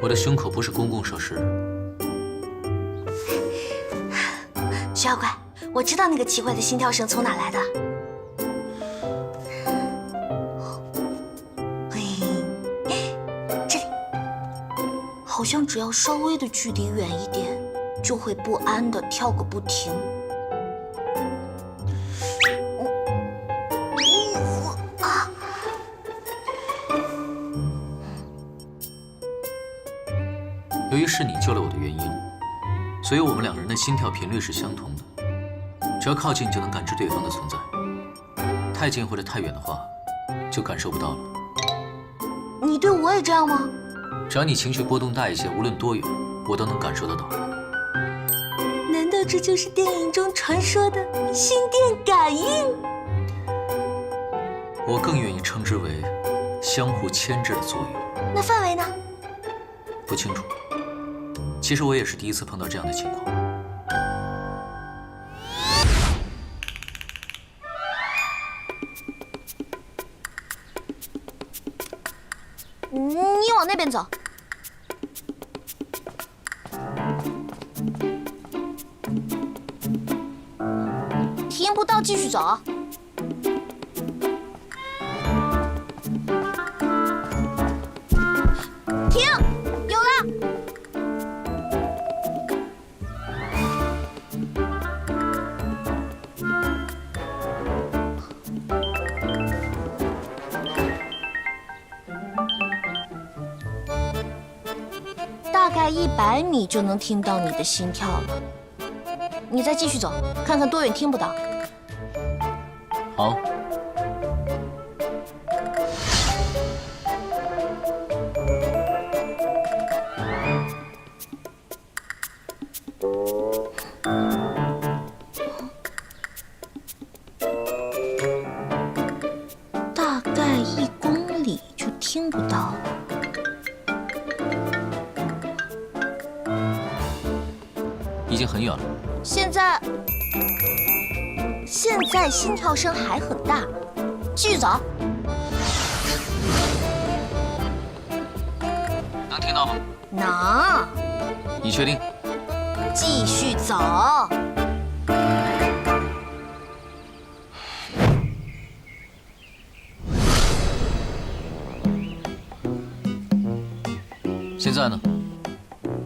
我的胸口不是公共设施。徐小怪，我知道那个奇怪的心跳声从哪来的。这里，好像只要稍微的距离远一点，就会不安的跳个不停。由于是你救了我的原因，所以我们两个人的心跳频率是相同的。只要靠近就能感知对方的存在，太近或者太远的话，就感受不到了。你对我也这样吗？只要你情绪波动大一些，无论多远，我都能感受得到。难道这就是电影中传说的心电感应？我更愿意称之为相互牵制的作用。那范围呢？不清楚。其实我也是第一次碰到这样的情况。你往那边走。听不到，继续走。停，有了。大概100米就能听到你的心跳了。你再继续走，看看多远听不到。好。大概1公里就听不到了。已经很远了。现在心跳声还很大，继续走。能听到吗？能。你确定？继续走。现在呢？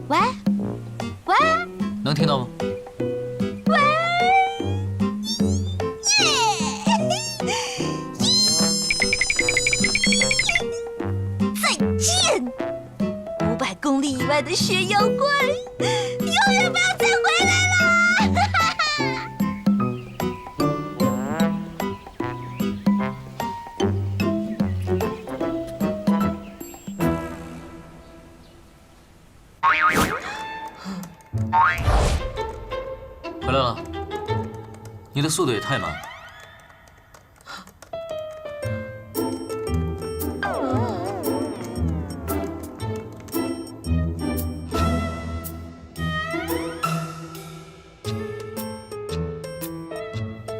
喂，喂，能听到吗？喂，再见！500公里以外的血妖怪，永远不要再回来了！回来了。你的速度也太慢了。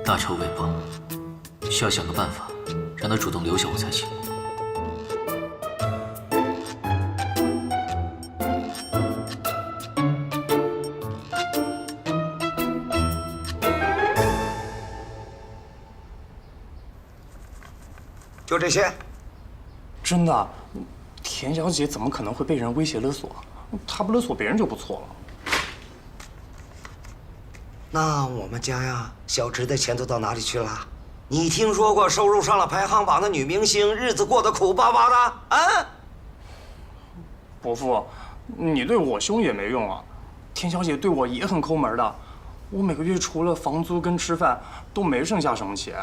大仇未报，需要想个办法，让他主动留下我才行。就这些。真的，田小姐怎么可能会被人威胁勒索？她不勒索别人就不错了。那我们家呀，小池的钱都到哪里去了？你听说过收入上了排行榜的女明星日子过得苦巴巴的啊？伯父，你对我凶也没用啊。田小姐对我也很抠门的，我每个月除了房租跟吃饭，都没剩下什么钱。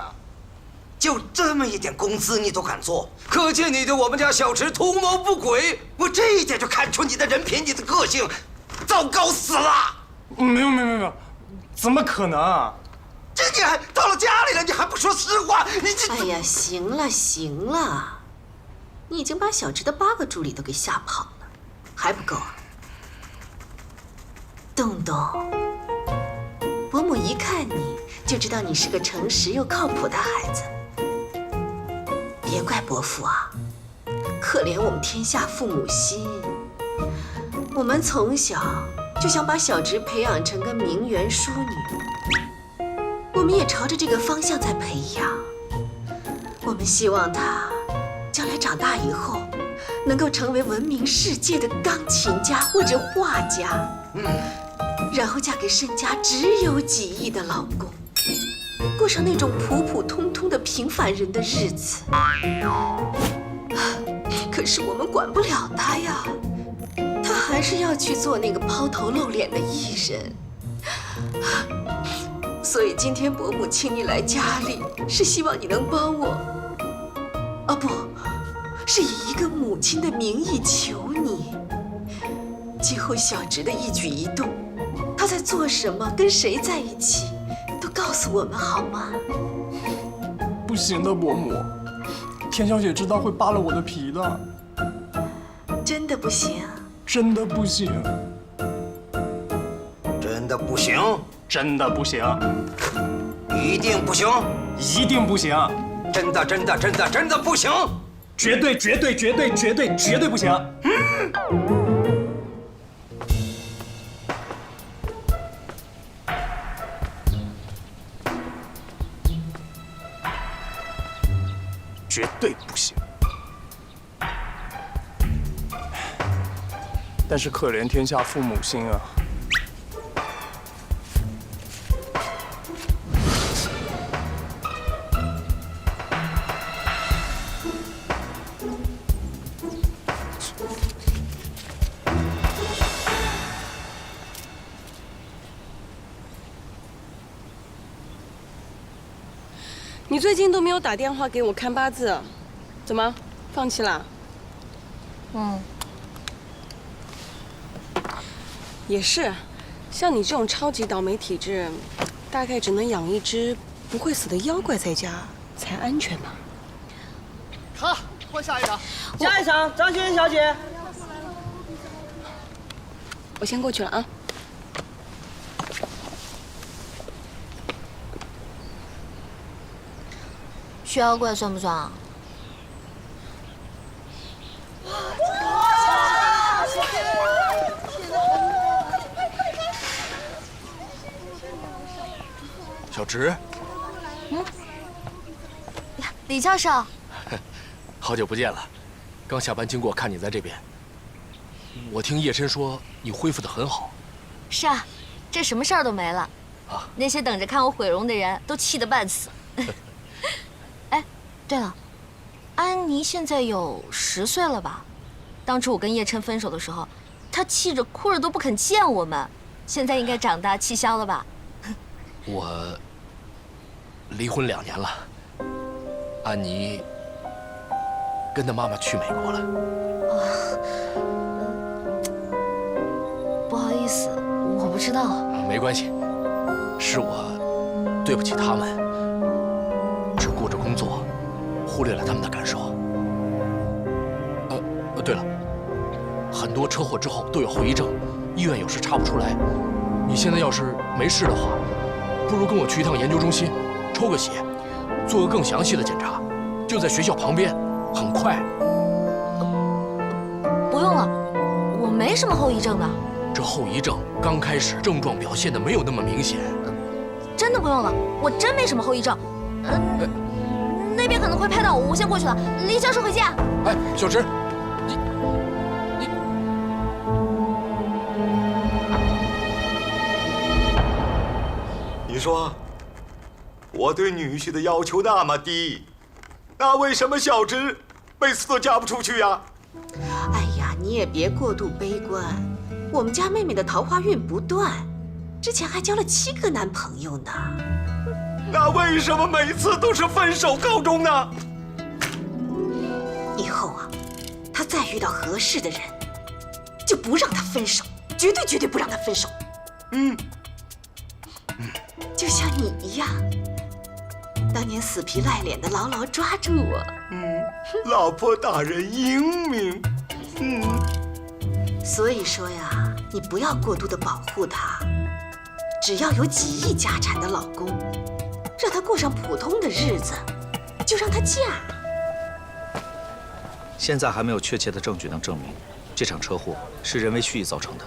就这么一点工资你都敢做，可见你对我们家小池图谋不轨。我这一点就看出你的人品，你的个性，糟糕死了。没有，怎么可能啊？这你还到了家里了，你还不说实话？你这……哎呀，行了，你已经把小池的8个助理都给吓跑了，还不够啊？东东，伯母一看你就知道你是个诚实又靠谱的孩子。别怪伯父啊，可怜我们天下父母心。我们从小就想把小侄培养成个名媛淑女，我们也朝着这个方向在培养。我们希望她将来长大以后，能够成为闻名世界的钢琴家或者画家，然后嫁给身家只有几亿的老公，过上那种普普通通的平凡人的日子。可是我们管不了她呀，她还是要去做那个抛头露脸的艺人。所以今天伯母请你来家里，是希望你能帮我，不，是以一个母亲的名义求你，今后小侄的一举一动，他在做什么，跟谁在一起，都告诉我们好吗？不行的，伯母，田小姐知道会扒了我的皮的。真的不行？真的不行。真的不行？真的不行。一定不行？一定不行。真的不行？绝对不行。绝对不行。但是可怜天下父母心啊！你最近都没有打电话给我看八字，怎么放弃了？也是，像你这种超级倒霉体质，大概只能养一只不会死的妖怪在家才安全吧。好，换下一场。下一场，张馨小姐。我先过去了啊。薛妖怪算不算啊？小直，呀，李教授，好久不见了。刚下班经过，看你在这边。我听叶琛说你恢复得很好。是啊，这什么事儿都没了。啊，那些等着看我毁容的人都气得半死。哎，对了，安妮现在有10岁了吧？当初我跟叶琛分手的时候，她气着哭着都不肯见我们。现在应该长大气消了吧？我离婚2年了，安妮跟她妈妈去美国了。不好意思，我不知道。没关系，是我对不起他们，只顾着工作，忽略了他们的感受。对了，很多车祸之后都有后遗症，医院有时查不出来。你现在要是没事的话，不如跟我去一趟研究中心，抽个血，做个更详细的检查，就在学校旁边，很快。不用了，我没什么后遗症的。这后遗症刚开始症状表现的没有那么明显。真的不用了，我真没什么后遗症。那边可能会拍到我，我先过去了。李教授回见。哎，小直，你说，我对女婿的要求那么低，那为什么小直每次都嫁不出去呀？哎呀，你也别过度悲观。我们家妹妹的桃花运不断，之前还交了7个男朋友呢。那为什么每次都是分手告终呢？以后啊，她再遇到合适的人，就不让她分手，绝对不让她分手。就像你一样，当年死皮赖脸的牢牢抓住我。老婆大人英明。所以说呀，你不要过度的保护她，只要有几亿家产的老公，让她过上普通的日子，就让她嫁。现在还没有确切的证据能证明这场车祸是人为蓄意造成的。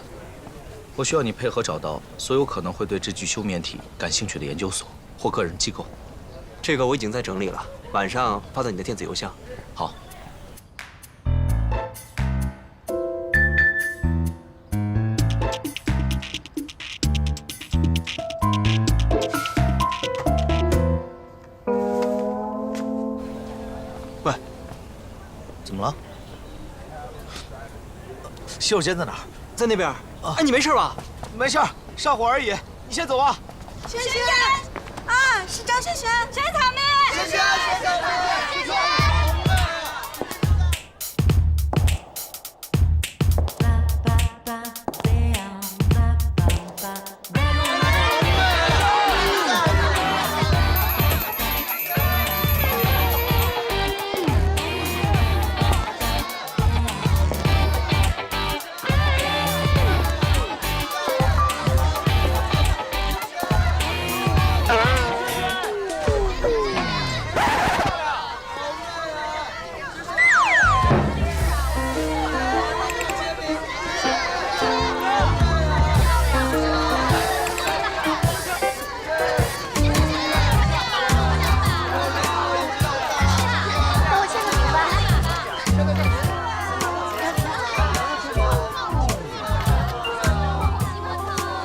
我需要你配合找到所有可能会对这具休眠体感兴趣的研究所或个人机构。这个我已经在整理了，晚上发到你的电子邮箱。好。喂，怎么了？洗手间在哪儿？在那边。哎，你没事吧？没事，上火而已。你先走吧。萱萱，啊，是张萱萱，萱草妹，萱萱，萱草妹。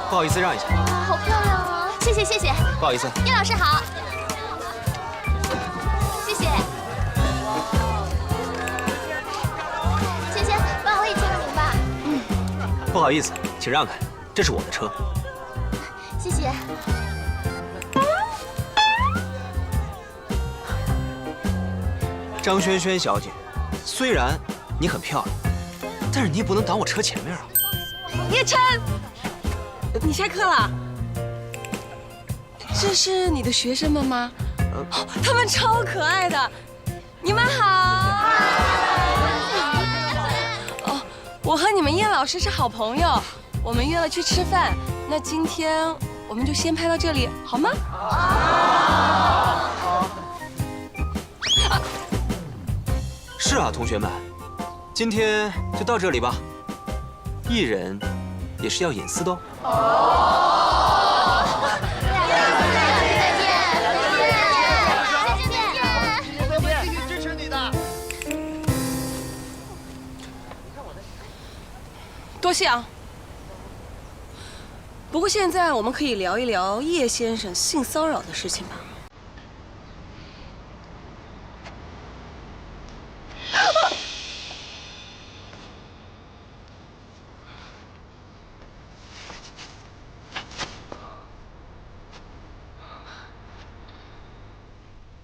不好意思，让一下。好漂亮啊！谢谢谢谢。不好意思。叶老师好。谢谢。萱萱，帮我也签个名吧。不好意思，请让开，这是我的车。谢谢。张萱萱小姐，虽然你很漂亮，但是你也不能挡我车前面啊。叶琛，你下课了？这是你的学生们吗？他们超可爱的。你们好。哦，我和你们叶老师是好朋友，我们约了去吃饭。那今天我们就先拍到这里，好吗？是啊，同学们，今天就到这里吧。艺人也是要隐私的哦。都会继续支持你的。多谢啊。不过现在我们可以聊一聊叶先生性骚扰的事情吧。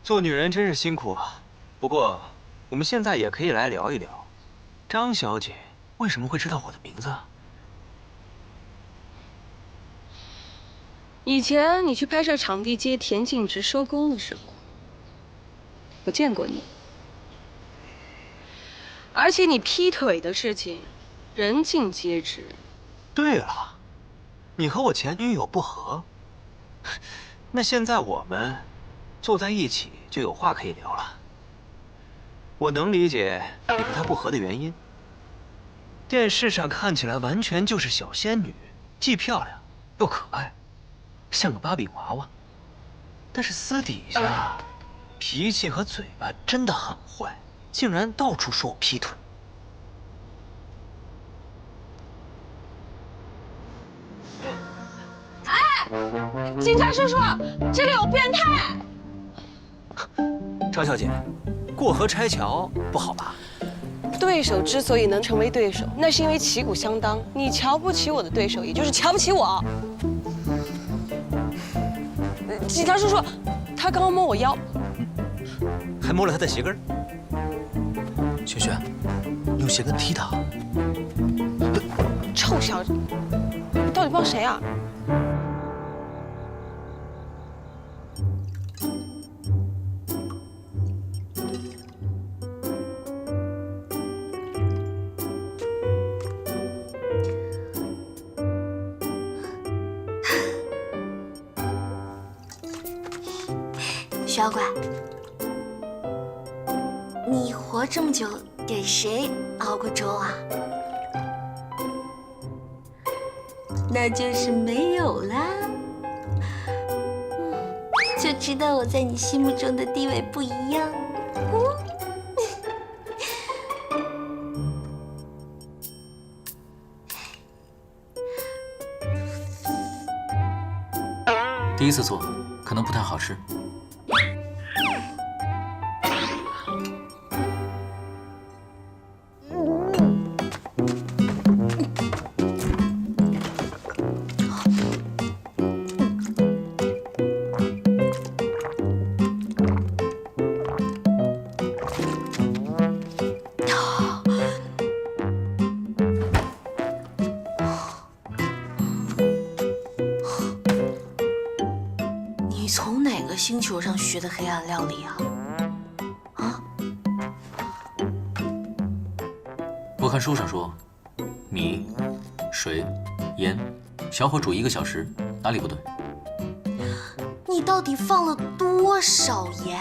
做女人真是辛苦啊。不过，我们现在也可以来聊一聊，张小姐为什么会知道我的名字？以前你去拍摄场地接田径直收工的时候，我见过你。而且你劈腿的事情，人尽皆知。对了，你和我前女友不和，那现在我们坐在一起就有话可以聊了。我能理解你和她不和的原因。电视上看起来完全就是小仙女，既漂亮又可爱，像个芭比娃娃。但是私底下脾气和嘴巴真的很坏，竟然到处说我劈腿。警察叔叔，这里有变态！张小姐，过河拆桥不好吧？对手之所以能成为对手，那是因为旗鼓相当。你瞧不起我的对手，也就是瞧不起我。警察叔叔，他刚刚摸我腰，还摸了他的鞋跟。萱萱，你用鞋跟踢他。臭小子，你到底帮谁啊？小乖，你活这么久，给谁熬过粥啊？那就是没有啦。就知道我在你心目中的地位不一样。第一次做，可能不太好吃。你从哪个星球上学的黑暗料理啊？啊？我看书上说，米、水、盐，小火煮1个小时，哪里不对？你到底放了多少盐？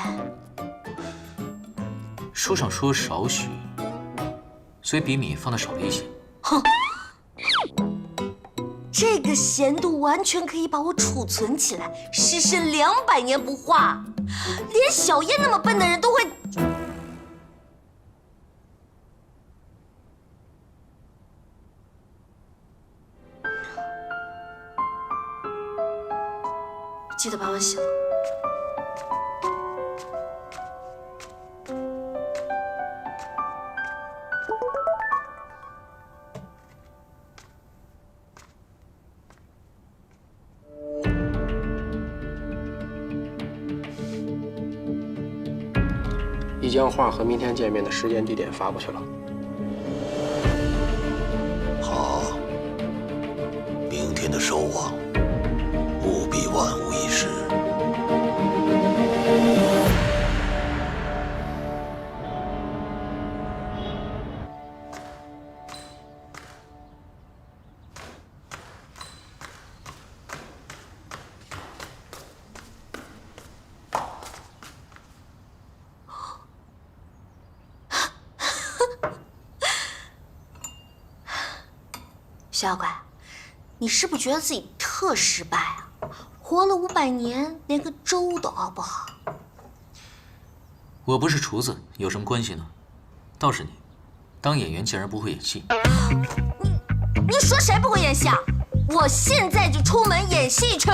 书上说少许，所以比米放的少了一些。哼！这个咸度完全可以把我储存起来，时甚200年不化。连小燕那么笨的人都会。记得把碗洗了。已将画和明天见面的时间地点发过去了。好，明天的收网务必万无一失。小乖，你是不是觉得自己特失败啊？活了500年，连个粥都熬不好。我不是厨子，有什么关系呢？倒是你，当演员竟然不会演戏。你说谁不会演戏啊？我现在就出门演戏去。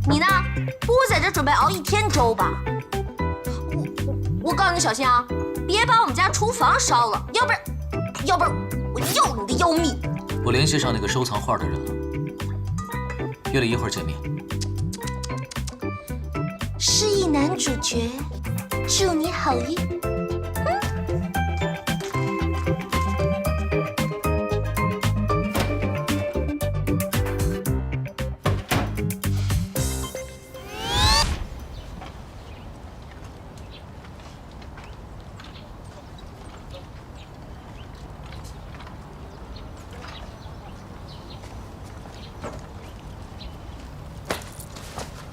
你呢？不会在这准备熬1天粥吧？我告诉你，小心啊，别把我们家厨房烧了，要不然我要你的妖秘。我联系上那个收藏画的人了，约了一会儿见面。失忆男主角，祝你好运。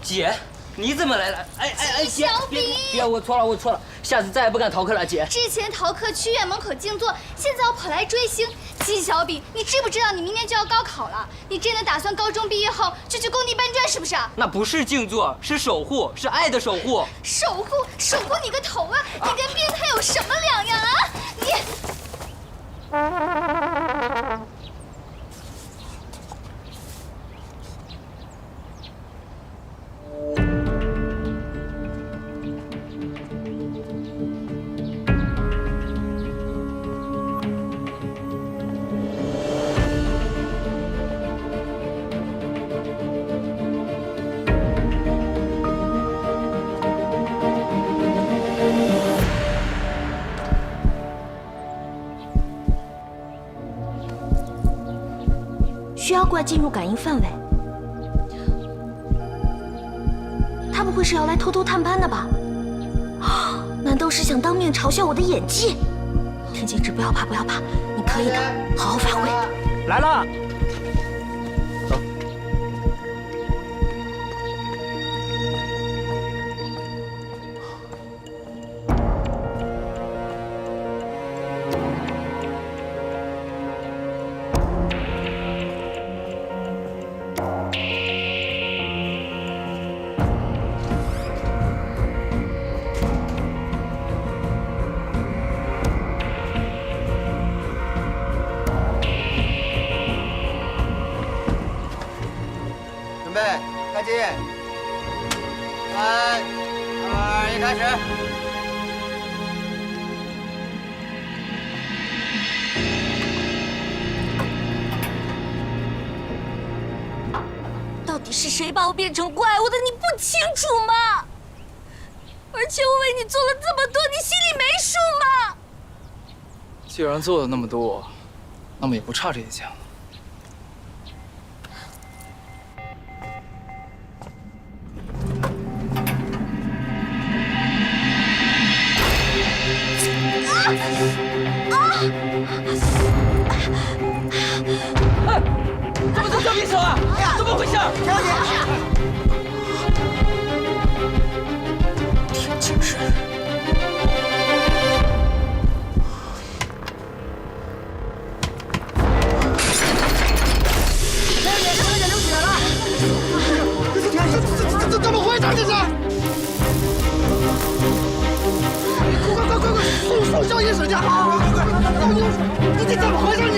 姐，你怎么来了？哎，姐，别，我错了，下次再也不敢逃课了，姐。之前逃课去院门口静坐，现在要跑来追星。纪小炳，你知不知道你明年就要高考了？你真的打算高中毕业后就去工地搬砖是不是？那不是静坐，是守护，是爱的守护。守护你个头啊！你跟变态有什么两样啊？你。需要怪进入感应范围，他不会是要来偷偷探班的吧？难道是想当面嘲笑我的演技？田静之，不要怕，你可以的，好好发挥。来了。走。备，开机。3、2、1，开始。到底是谁把我变成怪物的？你不清楚吗？而且我为你做了这么多，你心里没数吗？既然做了那么多，那么也不差这一件。怎么是小匕首啊？怎么回事？小姐，天津人。流血了！这怎么回事？这是！快！送消医室去！你这怎么回事你？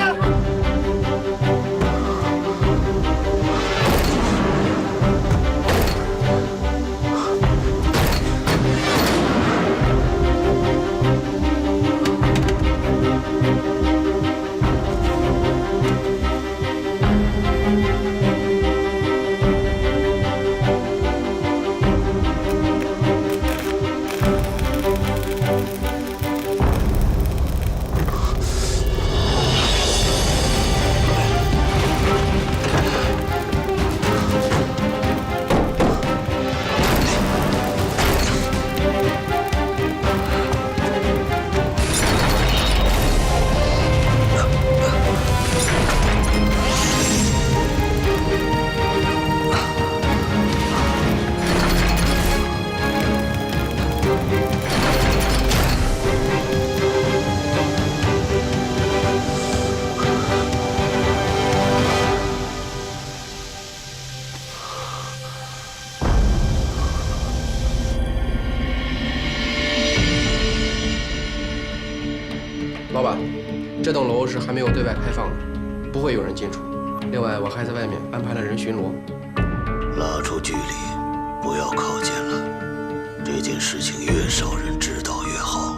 老板，这栋楼是还没有对外开放的，不会有人进出。另外，我还在外面安排了人巡逻。拉出距离，不要靠近了。这件事情越少人知道越好。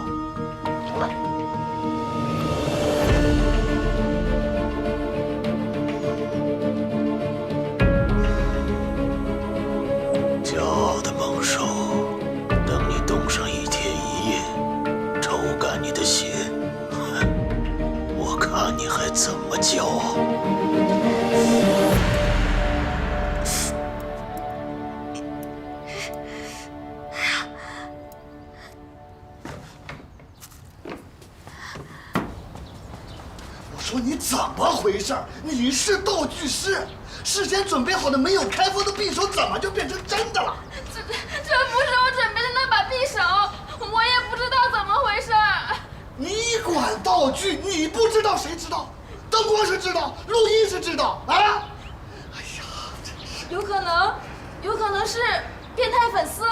骄傲的猛兽，等你冻上1天1夜，抽干你的血，我看你还怎么骄傲。我说你怎么回事？你是道具师，事先准备好的没有开封的匕首，怎么就变成真的了？这不是我准备的那把匕首，我也不知道怎么回事。你管道具，你不知道谁知道？灯光师知道，录音师知道啊！哎呀，真是有可能是变态粉丝，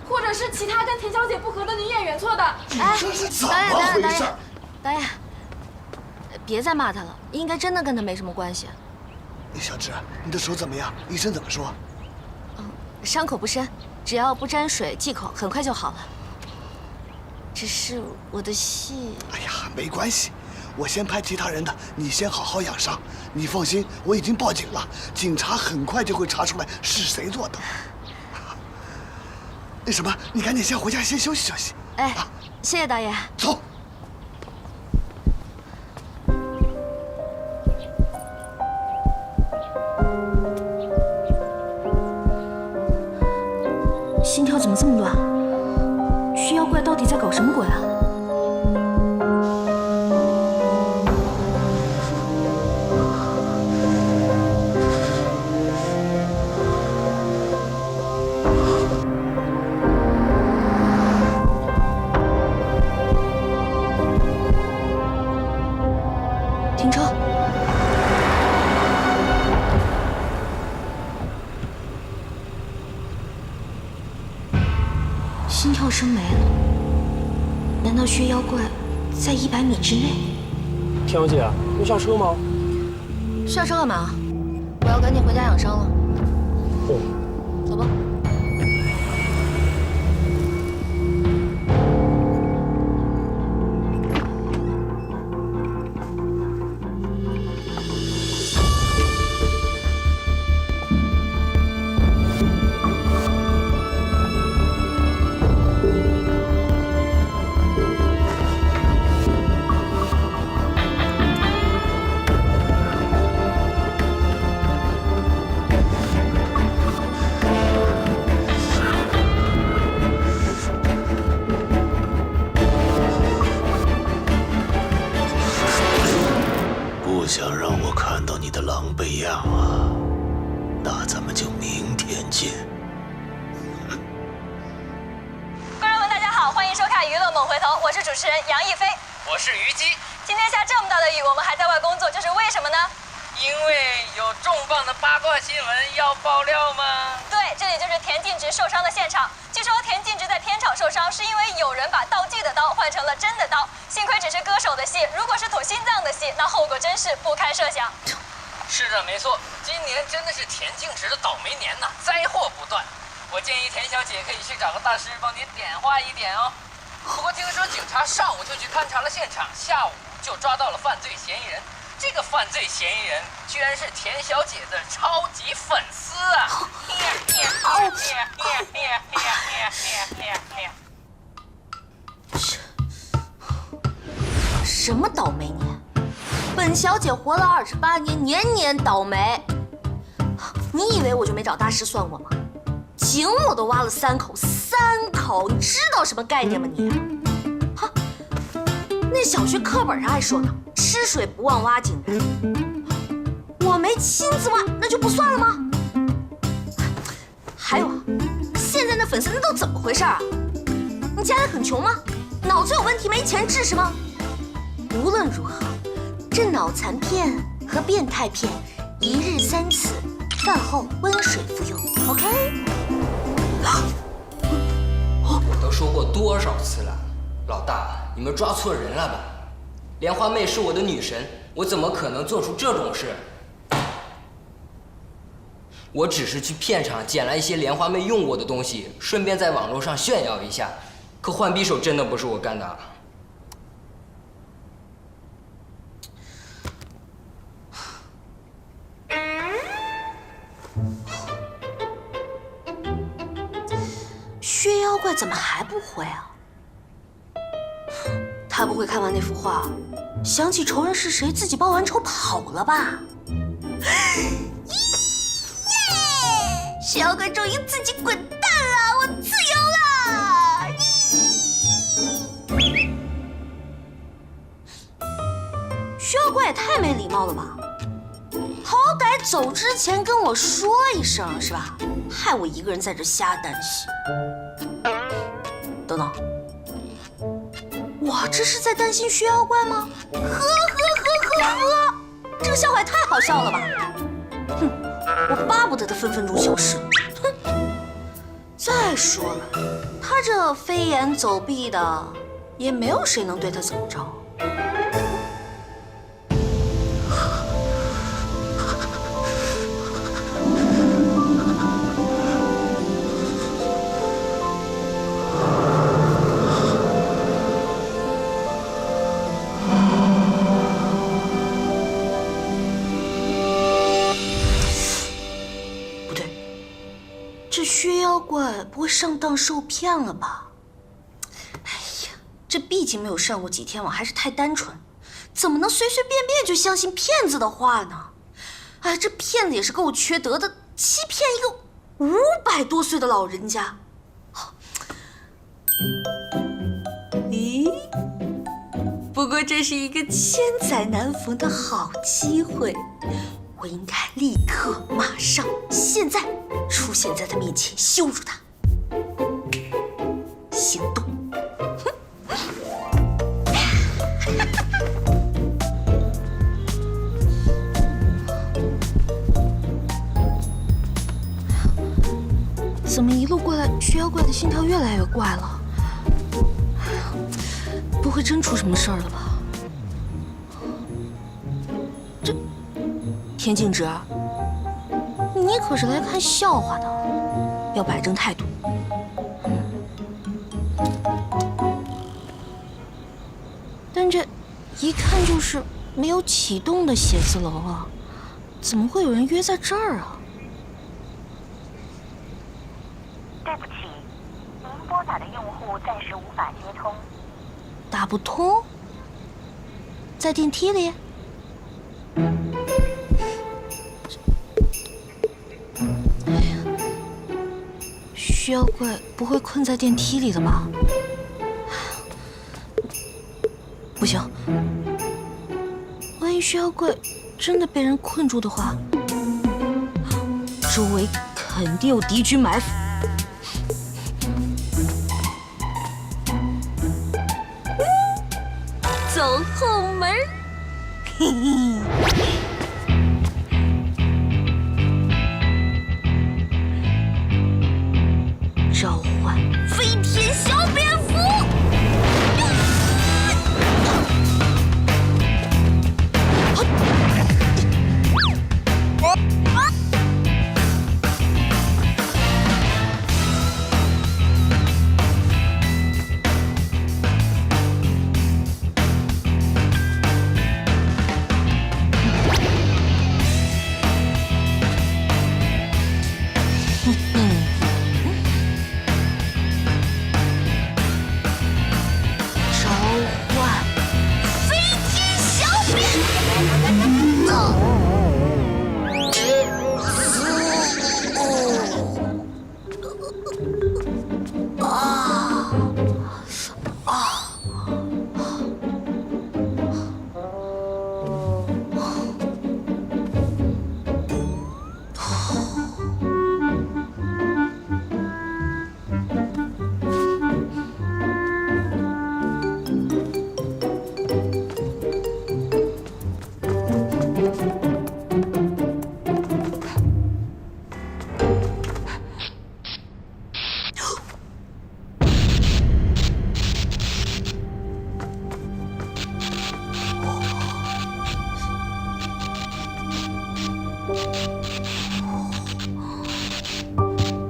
或者是其他跟田小姐不和的女演员做的。你这是怎么回事？导演，别再骂他了，应该真的跟他没什么关系。小芝，你的手怎么样？医生怎么说？伤口不深，只要不沾水忌口，很快就好了。只是我的戏……哎呀，没关系，我先拍其他人的，你先好好养伤。你放心，我已经报警了，警察很快就会查出来是谁做的。那什么，你赶紧先回家先休息休息。哎，谢谢导演。走。心跳怎么这么乱？这妖怪到底在搞什么鬼啊？停车！心跳声没了，难道薛妖怪在100米之内？田小姐，用下车吗？下车干嘛？我要赶紧回家养伤了。走吧。不想让我看到你的狼狈样啊，那咱们就明天见。观众们，大家好，欢迎收看《娱乐猛回头》，我是主持人杨逸飞，我是虞姬。今天下这么大的雨，我们还在外工作，这是为什么呢？因为有重磅的八卦新闻要爆料吗？对，这里就是田径直受伤的现场。据说田径直在片场受伤，是因为有人把道具的刀换成了真的刀。幸亏只是歌手的戏，如果是捅心脏的戏，那后果真是不堪设想。是的，没错，今年真的是田径直的倒霉年呐，灾祸不断。我建议田小姐可以去找个大师帮您点化一点哦。不过听说警察上午就去勘察了现场，下午就抓到了犯罪嫌疑人。这个犯罪嫌疑人居然是田小姐的超级粉丝啊！什么倒霉年？本小姐活了28年，年年倒霉。你以为我就没找大师算过吗？井我都挖了3口，3口，你知道什么概念吗你？哈，那小学课本上还说呢，吃水不忘挖井人。我没亲自挖，那就不算了吗？还有啊，现在那粉丝那都怎么回事啊？你家里很穷吗？脑子有问题没钱治是吗？无论如何，这脑残片和变态片1日3次，饭后温水服用 ，OK？ 我都说过多少次了，老大，你们抓错人了吧？莲花妹是我的女神，我怎么可能做出这种事？我只是去片场捡了一些莲花妹用过的东西，顺便在网络上炫耀一下。可换匕首真的不是我干的。薛妖怪怎么还不回啊？他不会看完那幅画，想起仇人是谁，自己报完仇跑了吧？耶！薛妖怪终于自己滚蛋了，我自由了！薛妖怪也太没礼貌了吧！好歹走之前跟我说一声是吧？害我一个人在这瞎担心。等等，我这是在担心薛妖怪吗？呵，这个笑话也太好笑了吧！哼，我巴不得他分分钟消失。哼，再说了，他这飞檐走壁的，也没有谁能对他怎么着。这薛妖怪不会上当受骗了吧？哎呀，这毕竟没有上过几天网，还是太单纯，怎么能随随便便就相信骗子的话呢？哎，这骗子也是够缺德的，欺骗一个500多岁的老人家。咦，不过这是一个千载难逢的好机会。我应该立刻、马上、现在出现在他面前，羞辱他。行动！怎么一路过来，薛妖怪的心跳越来越怪了？不会真出什么事儿了吧？田径直，你可是来看笑话的，要摆正态度。但这一看就是没有启动的写字楼啊，怎么会有人约在这儿啊？对不起，您拨打的用户暂时无法接通。打不通？在电梯里？哎呀，徐妖怪不会困在电梯里的吧？不行，万一徐妖怪真的被人困住的话，周围肯定有敌军埋伏。走后门，嘿嘿。召唤飞天小蝙蝠。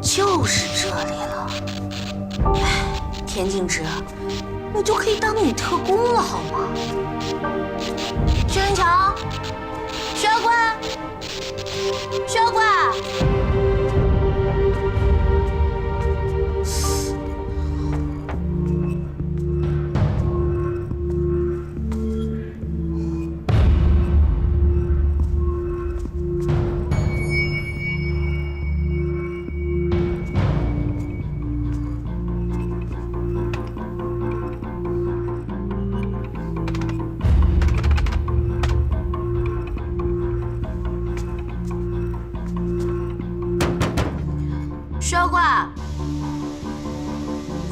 就是这里了。哎，田径之，你就可以当女特工了好吗？薛仁强，薛妖怪，薛妖怪。薛妖怪，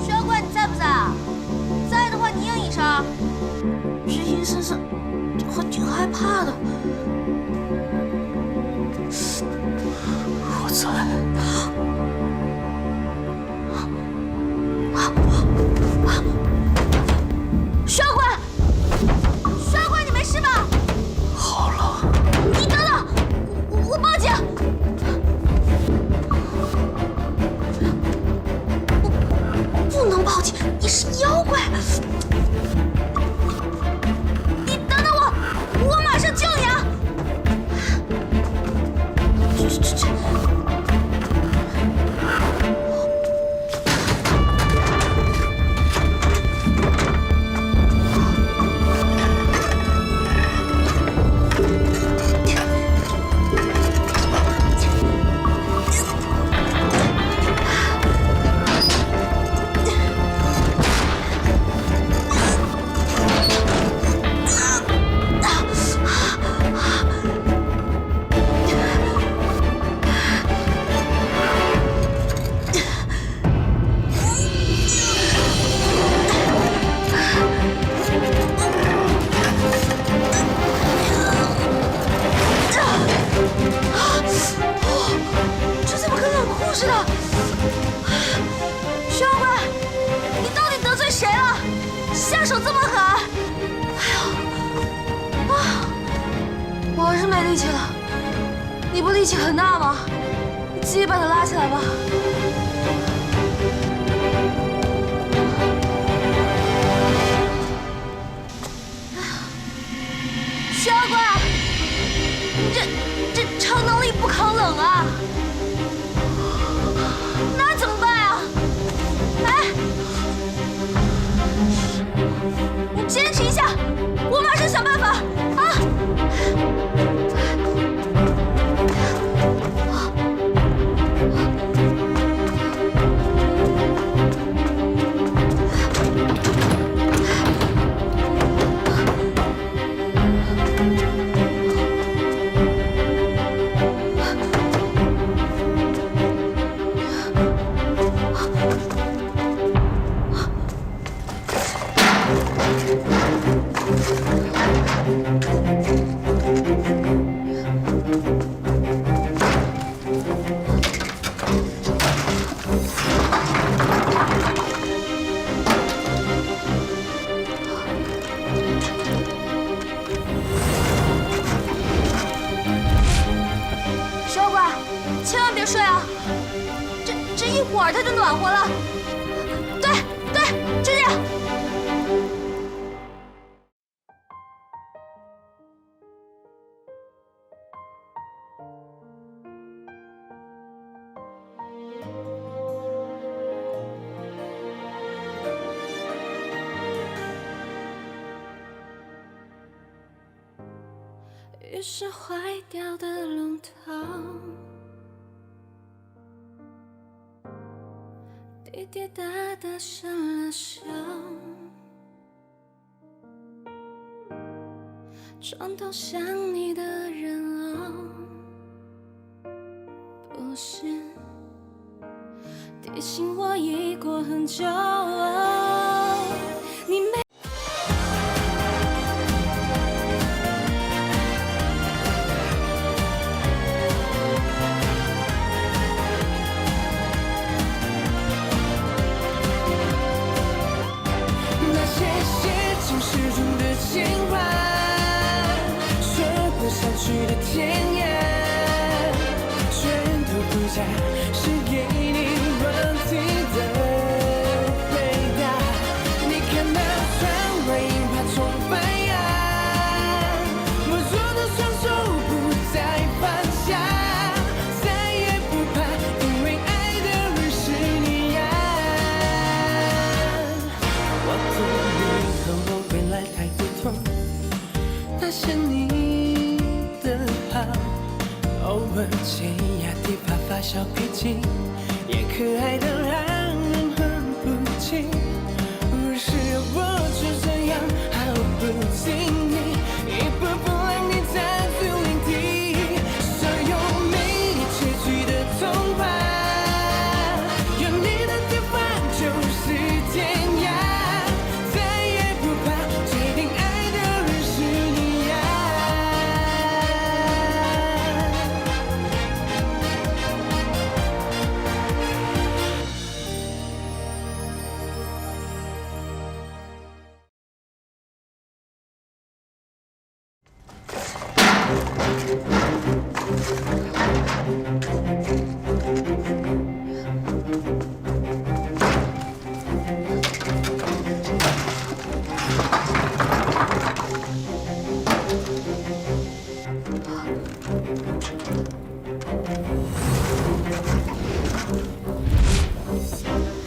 薛妖怪，你在不在啊？在的话，你应一声。这阴森森，我挺害怕的。我在。薛妖怪，薛妖怪，你没事吧？好了。你等等，我报警。不能报警，你是妖怪。你等等我，我马上救你啊！这怎么跟冷酷似的？薛妖怪，你到底得罪谁了？下手这么狠！哎呦，啊，我是没力气了，你不力气很大吗？鸡把它拉起来吧。徐妖怪，这超能力不抗冷啊！那怎么办啊？哎，你坚持一下，我马上想办法啊！小乖，千万别睡啊！这一会儿它就暖和了。对，就这样。于是坏掉的龙头滴滴答答生了锈，床头想你的人哦，不是提醒我已过很久哦，你没情话，说不上去的天涯，全都不假，是给你问题的回答。你看那窗外樱花重发芽，握住的双手不再放下，再也不怕，因为爱的人是你呀。我不理和我未来太不同，那是你的好，偶尔尖牙低趴发小脾气，也可爱的让人很不清。若是要我就这样毫不经意，一步步让你在最领地，所有美丽结局的童话，有你的地方就是天涯。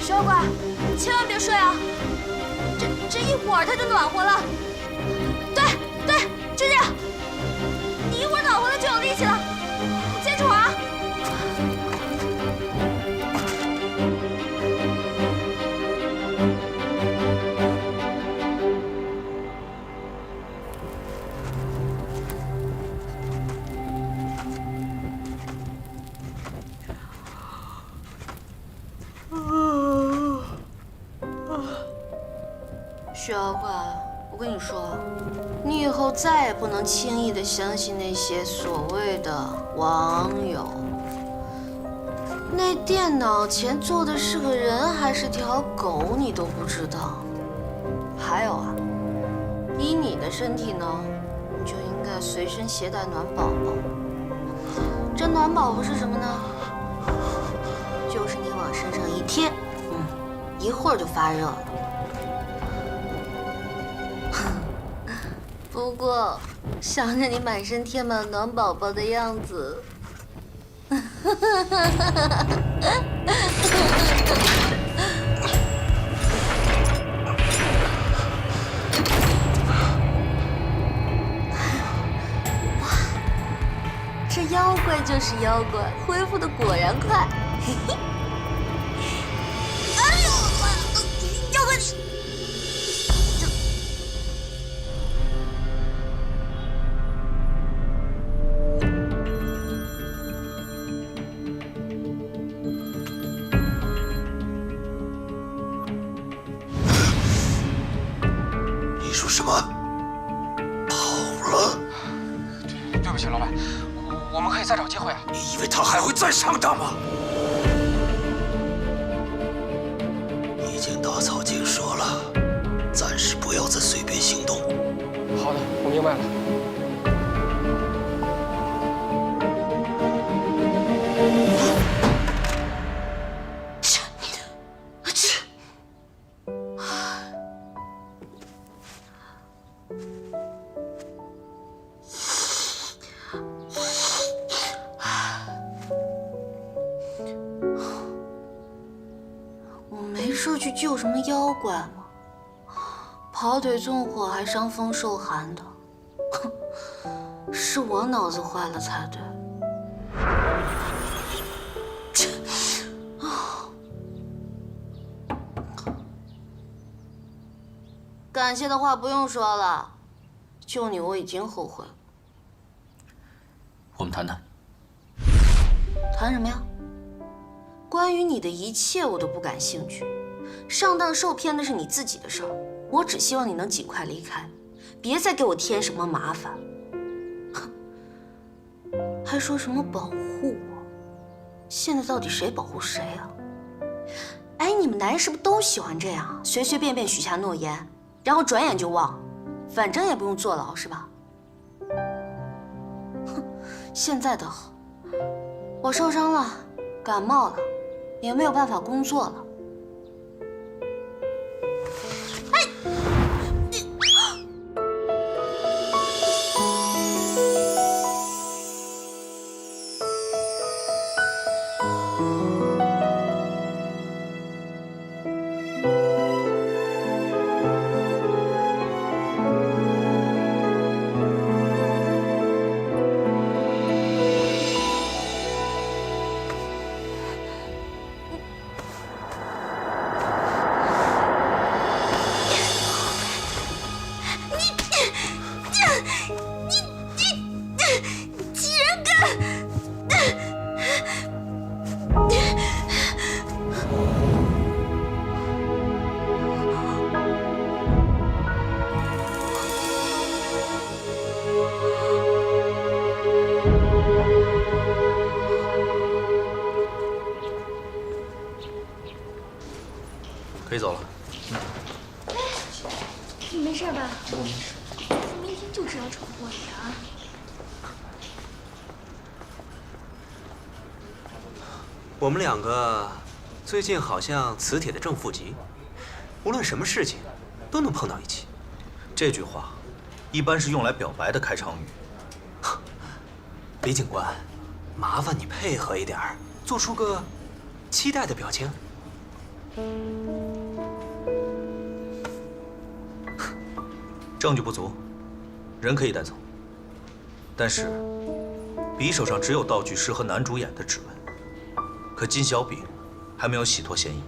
小乖，千万别睡啊！这一会儿它就暖和了。对，就这样。你一会儿暖和了就有力气了，坚持会儿啊！徐妖怪，我跟你说，你以后再也不能轻易的相信那些所谓的网友。那电脑前坐的是个人还是条狗，你都不知道。还有啊，以你的身体呢，你就应该随身携带暖宝宝。这暖宝宝是什么呢？就是你往身上一贴，一会儿就发热了。不过，想着你满身贴满暖宝宝的样子，这妖怪就是妖怪，恢复的果然快。嘿嘿。哎呦，妖怪你！你说什么？跑了？对不起，老板，我们可以再找机会啊。你以为他还会再上当吗？已经打草惊蛇了，暂时不要再随便行动。好的，我明白了。没事去救什么妖怪吗？跑腿纵火还伤风受寒的，哼，是我脑子坏了才对。感谢的话不用说了，救你我已经后悔了。我们谈谈。谈什么呀？关于你的一切我都不感兴趣，上当受骗那是你自己的事儿，我只希望你能尽快离开，别再给我添什么麻烦。哼，还说什么保护我，现在到底谁保护谁啊？哎，你们男人是不是都喜欢这样啊？随随便便许下诺言，然后转眼就忘，反正也不用坐牢，是吧？哼，现在倒好，我受伤了，感冒了。也没有办法工作了。哎，可以走了。你没事吧？我没事。明天就知道闯祸你啊！我们两个最近好像磁铁的正负极，无论什么事情都能碰到一起。这句话一般是用来表白的开场语。李警官，麻烦你配合一点儿，做出个期待的表情。证据不足，人可以带走，但是匕首上只有道具师和男主演的指纹，可金小丙还没有洗脱嫌疑。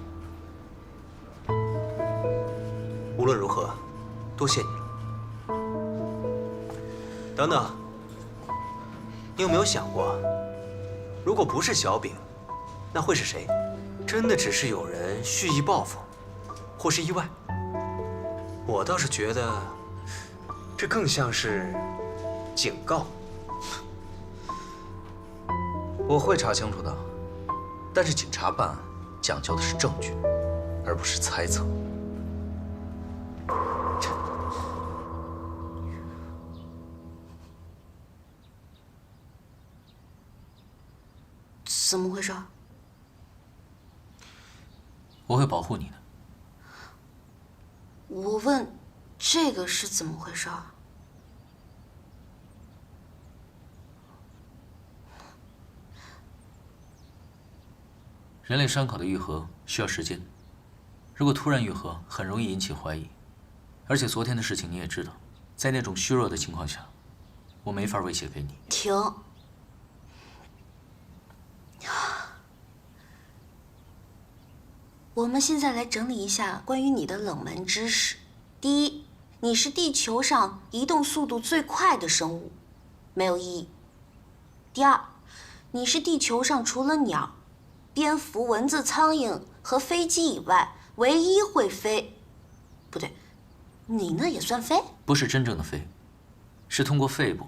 无论如何，多谢你了。等等，你有没有想过，如果不是小丙，那会是谁？真的只是有人蓄意报复，或是意外？我倒是觉得，这更像是警告。我会查清楚的，但是警察办案讲究的是证据，而不是猜测。怎么回事？我会保护你的。我问，这个是怎么回事？人类伤口的愈合需要时间，如果突然愈合，很容易引起怀疑。而且昨天的事情你也知道，在那种虚弱的情况下，我没法威胁给你。停！我们现在来整理一下关于你的冷门知识。第一，你是地球上移动速度最快的生物，没有意义。第二，你是地球上除了鸟、蝙蝠、蚊子、苍蝇和飞机以外唯一会飞。不对，你那也算飞？不是真正的飞，是通过肺部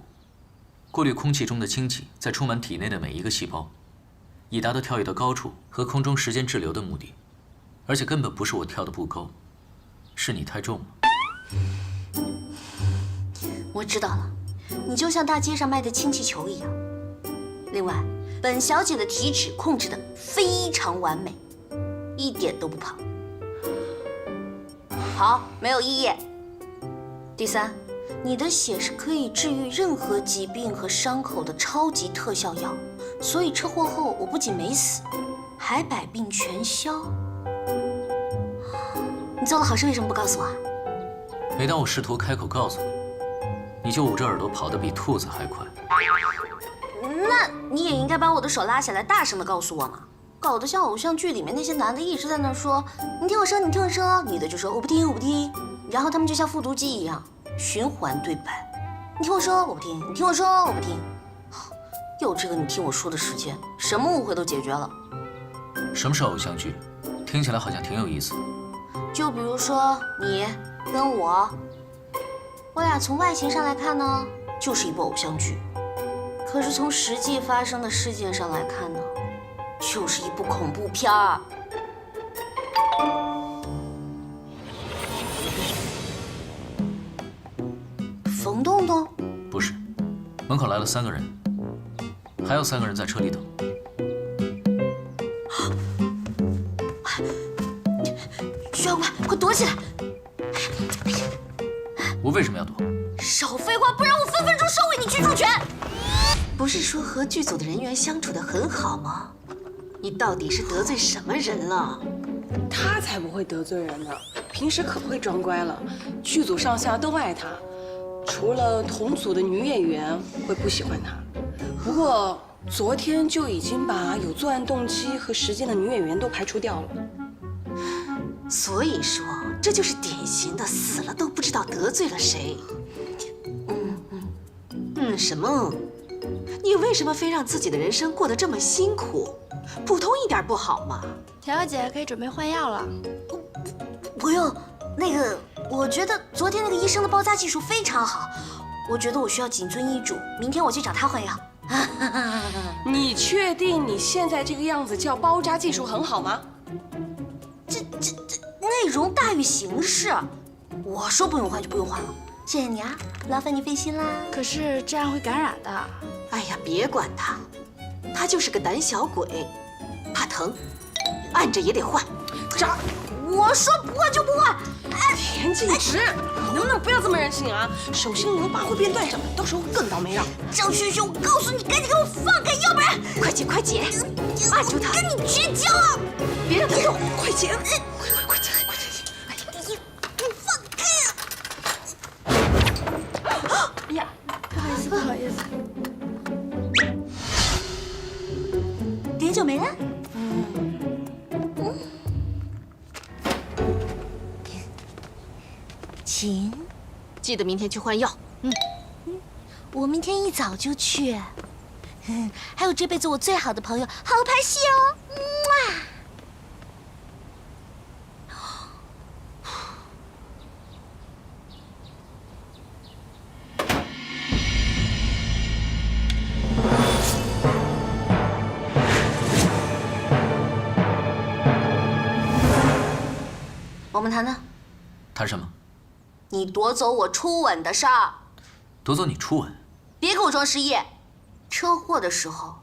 过滤空气中的氢气，再充满体内的每一个细胞，以达到跳跃的高处和空中时间滞留的目的。而且根本不是我跳得不高，是你太重了。我知道了，你就像大街上卖的氢气球一样。另外，本小姐的体脂控制得非常完美，一点都不胖。好，没有异议。第三，你的血是可以治愈任何疾病和伤口的超级特效药，所以车祸后我不仅没死，还百病全消。你做了好事为什么不告诉我啊？每当我试图开口告诉你，你就捂着耳朵跑得比兔子还快。那你也应该把我的手拉下来，大声地告诉我嘛，搞得像偶像剧里面那些男的一直在那说“你听我说，你听我说”，女的就说“我不听，我不听”，然后他们就像复读机一样循环对白。你听我说，我不听；你听我说，我不听。有这个你听我说的时间，什么误会都解决了。什么是偶像剧？听起来好像挺有意思的。就比如说你跟我俩从外形上来看呢，就是一部偶像剧；可是从实际发生的事件上来看呢，就是一部恐怖片儿。冯洞洞？不是，门口来了3个人，还有3个人在车里等。徐员外，快躲起来！我为什么要躲？少废话，不然我分分钟收回你居住权。不是说和剧组的人员相处得很好吗？你到底是得罪什么人了？他才不会得罪人呢，平时可会装乖了，剧组上下都爱他，除了同组的女演员会不喜欢他。不过昨天就已经把有作案动机和时间的女演员都排除掉了。所以说，这就是典型的死了都不知道得罪了谁。什么？你为什么非让自己的人生过得这么辛苦？普通一点不好吗？田小姐可以准备换药了。不用，那个，我觉得昨天那个医生的包扎技术非常好，我觉得我需要谨遵医嘱，明天我去找他换药。你确定你现在这个样子叫包扎技术很好吗？这内容大于形式，我说不用换就不用换了。谢谢你啊，劳烦你费心啦。可是这样会感染的。哎呀，别管他，他就是个胆小鬼，怕疼，按着也得换。我说不换就不换。田静植，你能不能不要这么任性啊？手心留疤会变断手，到时候会更倒霉了。张轩轩，我告诉你，赶紧给我放开，要不然……快姐，快姐，按住他，跟你绝交啊！别让他动，快姐，快姐，快姐！你放开呀！哎呀，不好意思，不好意思。碘酒没了？请，记得明天去换药。我明天一早就去。还有这辈子我最好的朋友，好好拍戏哦。我们谈谈。谈什么？你夺走我初吻的事儿。夺走你初吻？别给我装失忆。车祸的时候，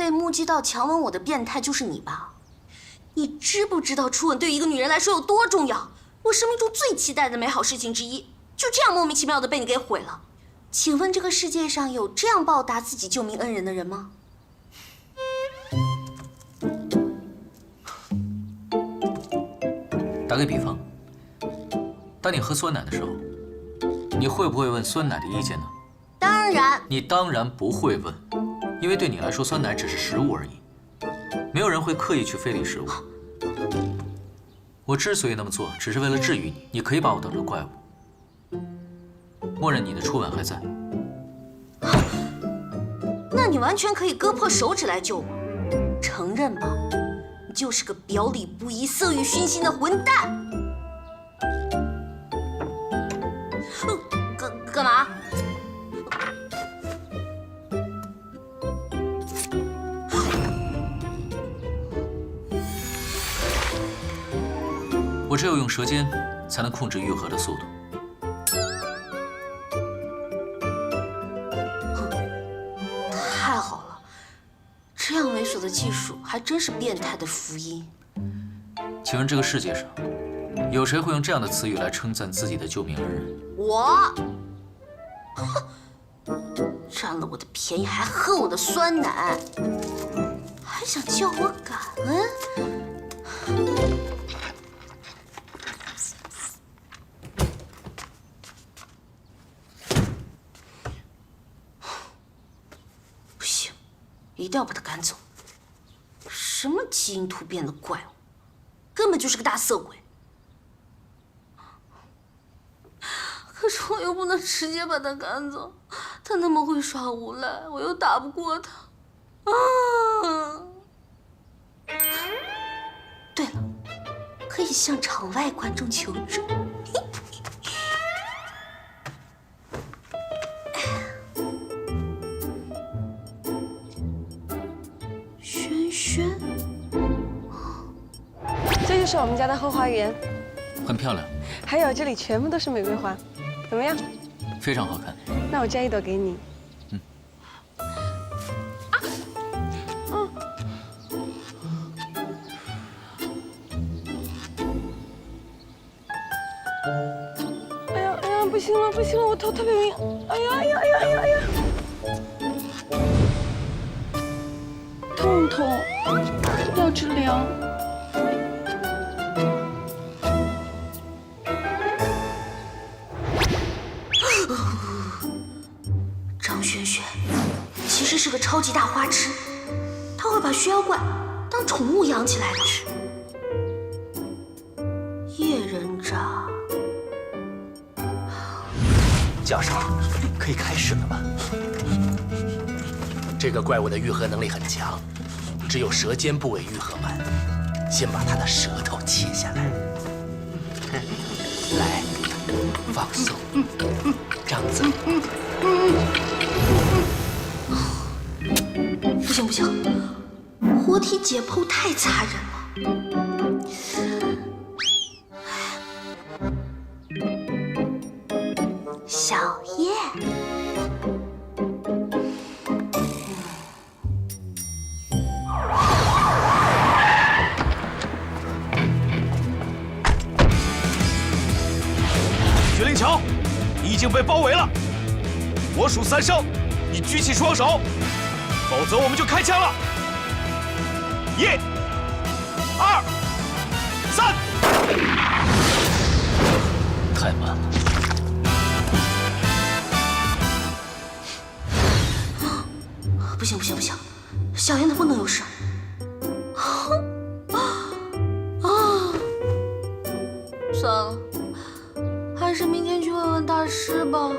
被目击到强吻我的变态就是你吧？你知不知道初吻对一个女人来说有多重要？我生命中最期待的美好事情之一，就这样莫名其妙的被你给毁了。请问这个世界上有这样报答自己救命恩人的人吗？打个比方，当你喝酸奶的时候，你会不会问酸奶的意见呢？当然。你当然不会问，因为对你来说，酸奶只是食物而已，没有人会刻意去非礼食物。我之所以那么做，只是为了治愈你。你可以把我当成怪物，默认你的初吻还在。那你完全可以割破手指来救我，承认吧，你就是个表里不一、色欲熏心的混蛋。干嘛？我只有用舌尖才能控制愈合的速度。太好了，这样猥琐的技术还真是变态的福音。请问这个世界上，有谁会用这样的词语来称赞自己的救命恩人？我，占了我的便宜还喝我的酸奶，还想叫我感恩？不行，一定要把他赶走。什么基因突变的怪物，根本就是个大色鬼。可是我又不能直接把他赶走，他那么会耍无赖，我又打不过他。对了，可以向场外观众求助。轩轩，这就是我们家的后花园，很漂亮，还有这里全部都是玫瑰花，怎么样？非常好看。那我摘一朵给你。不行了，不行了，我头特别晕！哎呀哎呀哎呀哎呀哎呀！痛痛，要治疗。张轩轩其实是个超级大花痴，他会把血妖怪当宠物养起来的。叶人渣。教授，可以开始了吗？这个怪物的愈合能力很强，只有舌尖部位愈合慢。先把它的舌头切下来，来，放松，张嘴。不行不行，活体解剖太残忍了。小叶，雪灵桥，你已经被包围了。我数3声，你举起双手，否则我们就开枪了。1、2、3。太慢了。不行不行不行，小燕她不能有事。算了，还是明天去问问大师吧。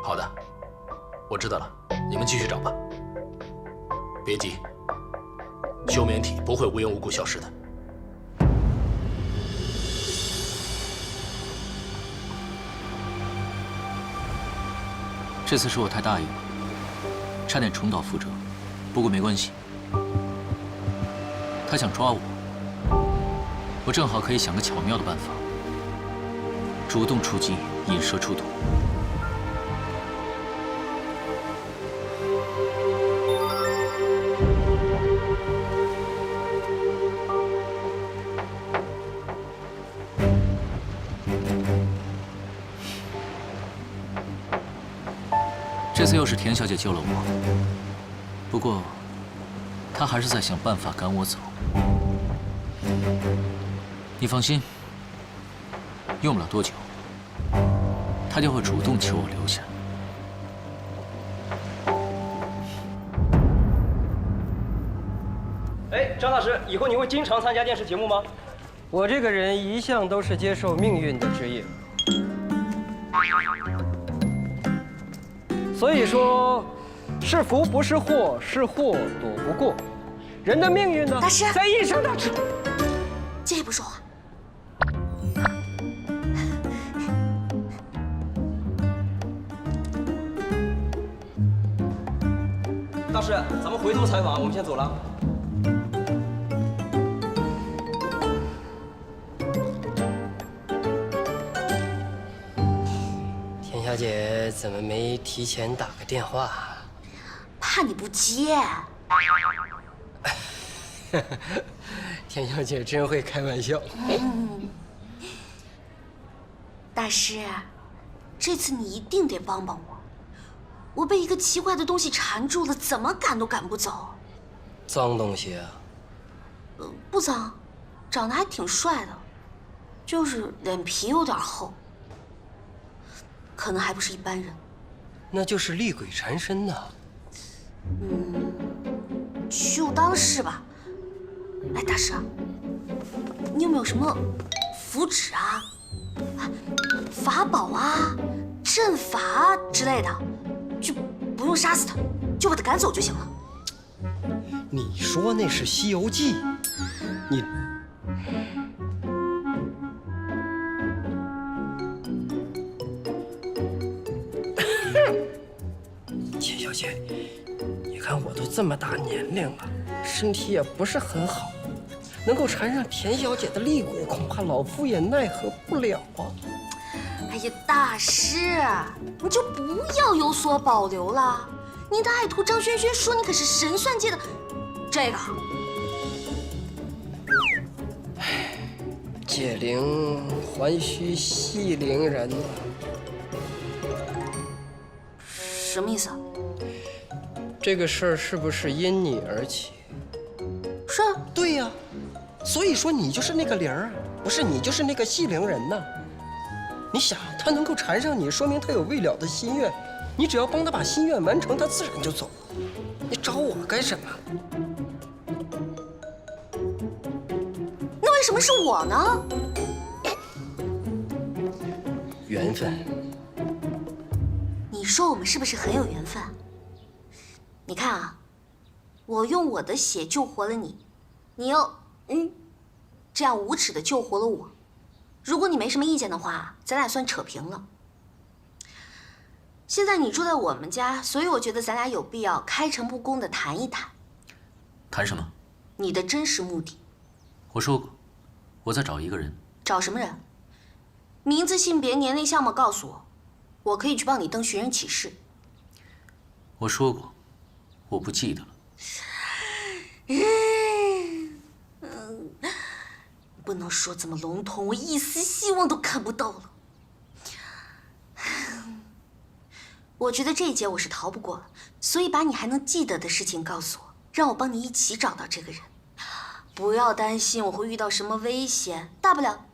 好的，我知道了，你们继续找吧。别急，休眠体不会无缘无故消失的。这次是我太大意了，差点重蹈覆辙。不过没关系，他想抓我，我正好可以想个巧妙的办法，主动出击，引蛇出洞。这次又是田小姐救了我，不过她还是在想办法赶我走。你放心，用不了多久，她就会主动求我留下。哎，张大师，以后你会经常参加电视节目吗？我这个人一向都是接受命运的指引。所以说，是福不是祸，是祸躲不过。人的命运呢，大师，在一生当中。借一步说话。大师，咱们回头采访，我们先走了。田小姐怎么没提前打个电话？怕你不接。田小姐真会开玩笑。大师，这次你一定得帮帮我，我被一个奇怪的东西缠住了，怎么赶都赶不走。脏东西啊？不脏，长得还挺帅的，就是脸皮有点厚，可能还不是一般人。那就是厉鬼缠身呐。就当是吧。哎，大师，你有没有什么符纸啊、法宝啊、阵法啊之类的？就不用杀死他，就把他赶走就行了。你说那是《西游记》，你田小姐，你看我都这么大年龄了，身体也不是很好，能够缠上田小姐的厉鬼，恐怕老夫也奈何不了啊。哎呀，大师，你就不要有所保留了。你的爱徒张轩轩说你可是神算界的这个。解铃还须系铃人啊。什么意思啊？这个事儿是不是因你而起？是啊。对呀，所以说你就是那个铃儿，不是你就是那个系铃人呐。你想，他能够缠上你，说明他有未了的心愿。你只要帮他把心愿完成，他自然就走。你找我干什么？那为什么是我呢？缘分。你说我们是不是很有缘分？你看啊，我用我的血救活了你，你又这样无耻的救活了我。如果你没什么意见的话，咱俩算扯平了。现在你住在我们家，所以我觉得咱俩有必要开诚布公的谈一谈。谈什么？你的真实目的。我说过，我在找一个人。找什么人？名字、性别、年龄、相貌告诉我，我可以去帮你登寻人启事。我说过，我不记得了。不能说这么笼统，我一丝希望都看不到了。我觉得这一劫我是逃不过了，所以把你还能记得的事情告诉我，让我帮你一起找到这个人。不要担心我会遇到什么危险，大不了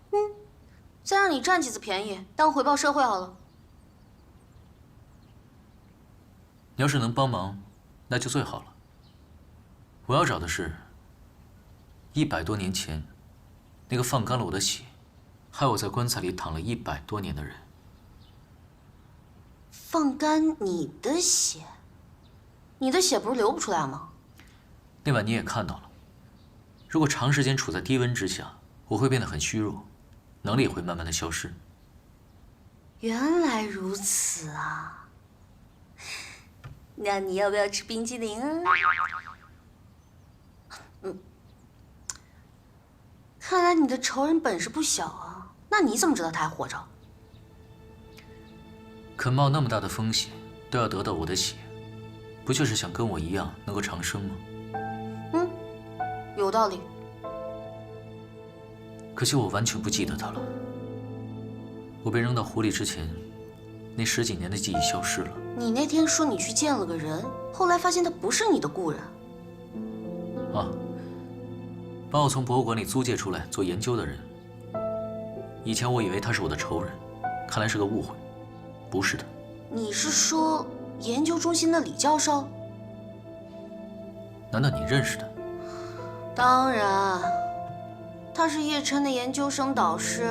再让你占几次便宜，当回报社会好了。你要是能帮忙，那就最好了。我要找的是100多年前那个放干了我的血，害我在棺材里躺了100多年的人。放干你的血？你的血不是流不出来吗？那晚你也看到了，如果长时间处在低温之下，我会变得很虚弱，能力也会慢慢的消失。原来如此啊！那你要不要吃冰激凌啊？看来你的仇人本事不小啊。那你怎么知道他还活着？肯冒那么大的风险都要得到我的血，不就是想跟我一样能够长生吗？有道理。可惜我完全不记得他了。我被扔到湖里之前，那10几年的记忆消失了。你那天说你去见了个人，后来发现他不是你的故人。啊，把我从博物馆里租借出来做研究的人。以前我以为他是我的仇人，看来是个误会，不是的。你是说研究中心的李教授？难道你认识他？当然，他是叶琛的研究生导师。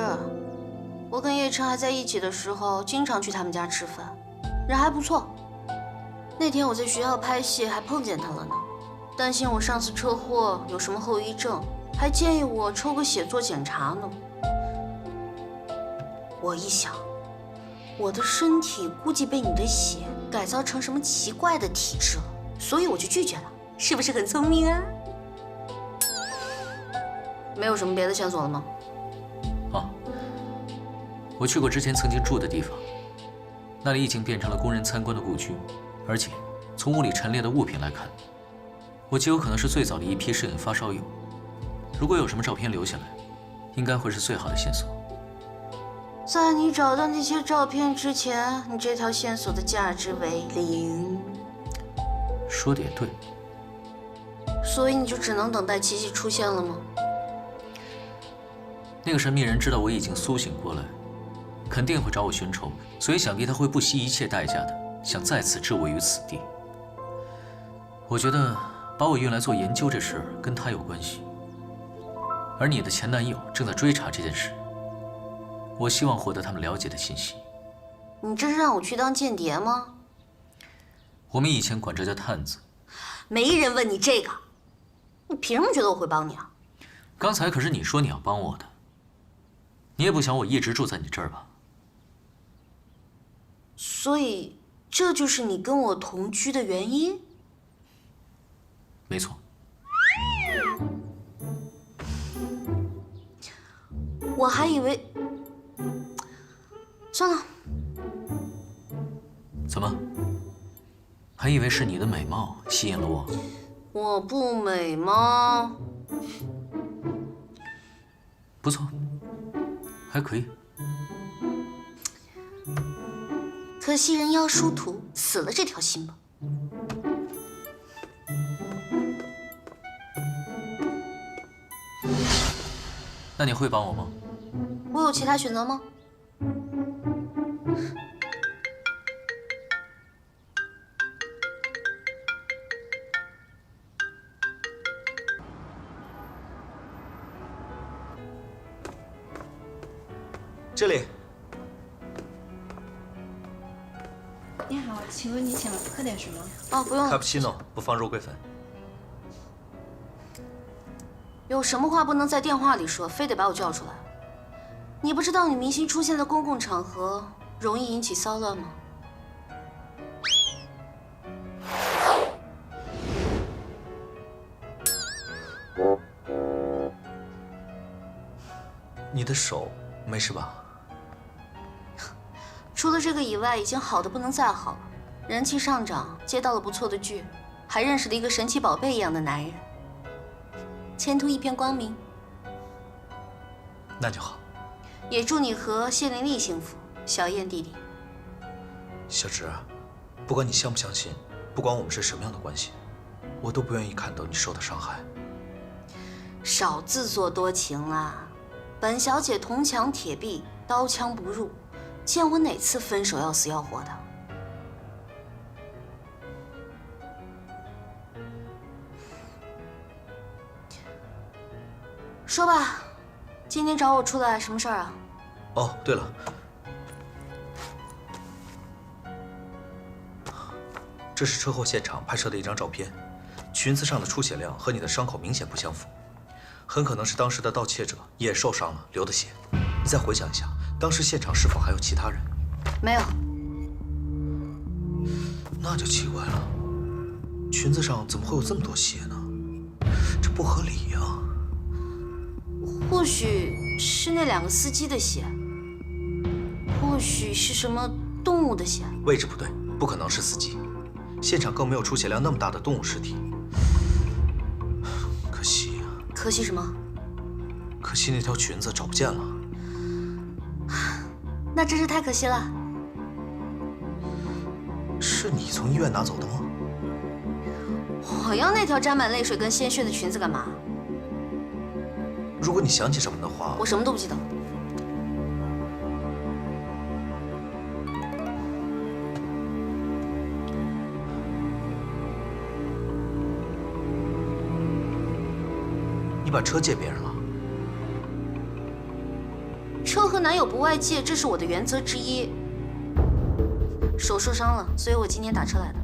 我跟叶琛还在一起的时候，经常去他们家吃饭，人还不错。那天我在学校拍戏，还碰见他了呢。担心我上次车祸有什么后遗症，还建议我抽个血做检查呢。我一想，我的身体估计被你的血改造成什么奇怪的体质了，所以我就拒绝了。是不是很聪明啊？没有什么别的线索了吗？我去过之前曾经住的地方，那里已经变成了供人参观的故居，而且从屋里陈列的物品来看，我极有可能是最早的一批摄影发烧友。如果有什么照片留下来，应该会是最好的线索。在你找到那些照片之前，你这条线索的价值为0。说的也对。所以你就只能等待奇迹出现了吗？那个神秘人知道我已经苏醒过来，肯定会找我寻仇，所以想必他会不惜一切代价的想再次置我于死地。我觉得把我运来做研究这事儿跟他有关系，而你的前男友正在追查这件事。我希望获得他们了解的信息。你这是让我去当间谍吗？我们以前管这叫探子。没人问你这个，你凭什么觉得我会帮你啊？刚才可是你说你要帮我的，你也不想我一直住在你这儿吧？所以这就是你跟我同居的原因？没错。我还以为……算了。怎么？还以为是你的美貌吸引了我？我不美吗？不错，还可以。可惜人妖殊途，死了这条心吧。那你会帮我吗？我有其他选择吗？这里。你好，请问你想喝点什么？哦，不用了。卡布奇诺，不放肉桂粉。有什么话不能在电话里说，非得把我叫出来？你不知道女明星出现在公共场合容易引起骚乱吗？你的手没事吧？除了这个以外，已经好的不能再好了，人气上涨，接到了不错的剧，还认识了一个神奇宝贝一样的男人，前途一片光明。那就好。也祝你和谢玲丽幸福，小燕弟弟。小芷，不管你相不相信，不管我们是什么样的关系，我都不愿意看到你受到伤害。少自作多情啦！本小姐铜墙铁壁，刀枪不入，见我哪次分手要死要活的？说吧，今天找我出来什么事儿啊？哦，对了，这是车祸现场拍摄的一张照片，裙子上的出血量和你的伤口明显不相符，很可能是当时的盗窃者也受伤了流的血。你再回想一下，当时现场是否还有其他人？没有。那就奇怪了，裙子上怎么会有这么多血呢？这不合理呀。或许是那2个司机的血，或许是什么动物的血。位置不对，不可能是司机。现场更没有出血量那么大的动物尸体。可惜啊。可惜什么？可惜那条裙子找不见了。那真是太可惜了。是你从医院拿走的吗？我要那条沾满泪水跟鲜血的裙子干嘛？如果你想起什么的话，我什么都不记得。你把车借别人了？车和男友不外借，这是我的原则之一。手受伤了，所以我今天打车来的。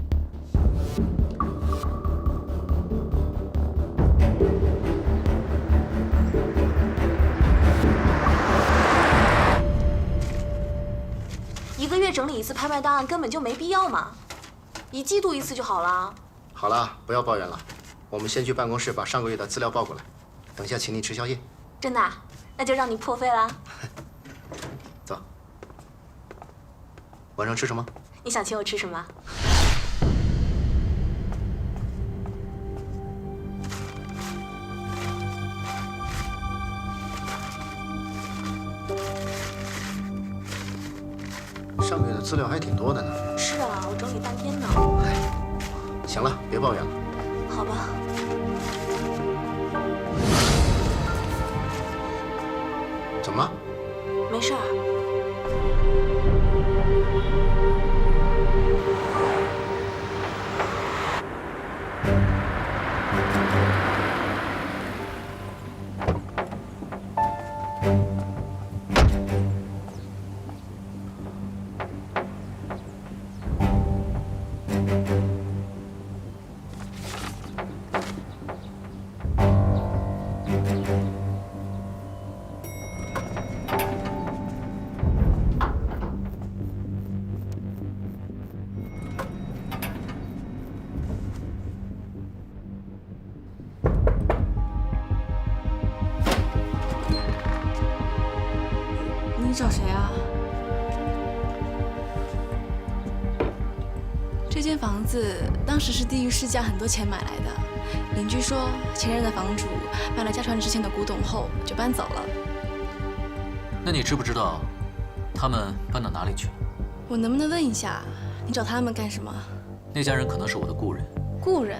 1个月整理一次拍卖档案根本就没必要嘛，1季度1次就好了。好了，不要抱怨了，我们先去办公室把上个月的资料报过来，等下请你吃宵夜。真的啊？那就让你破费了。走。晚上吃什么？你想请我吃什么？上个月的资料还挺多的呢。是啊，我整理半天呢。行了，别抱怨了。好吧。怎么了？没事儿。你找谁啊？这间房子当时是低于市价很多钱买来的，邻居说前任的房主卖了家传之前的古董后就搬走了。那你知不知道他们搬到哪里去了？我能不能问一下，你找他们干什么？那家人可能是我的故人。故人？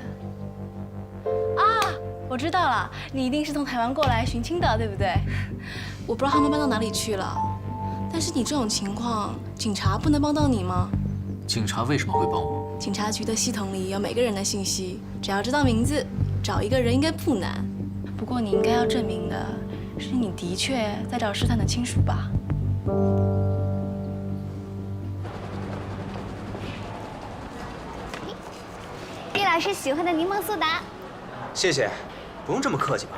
啊，我知道了，你一定是从台湾过来寻亲的，对不对？我不知道他们搬到哪里去了，但是你这种情况，警察不能帮到你吗？警察为什么会帮我？警察局的系统里有每个人的信息，只要知道名字，找一个人应该不难。不过你应该要证明的是，你的确在找试探的亲属吧？叶老师喜欢的柠檬苏打。谢谢，不用这么客气吧？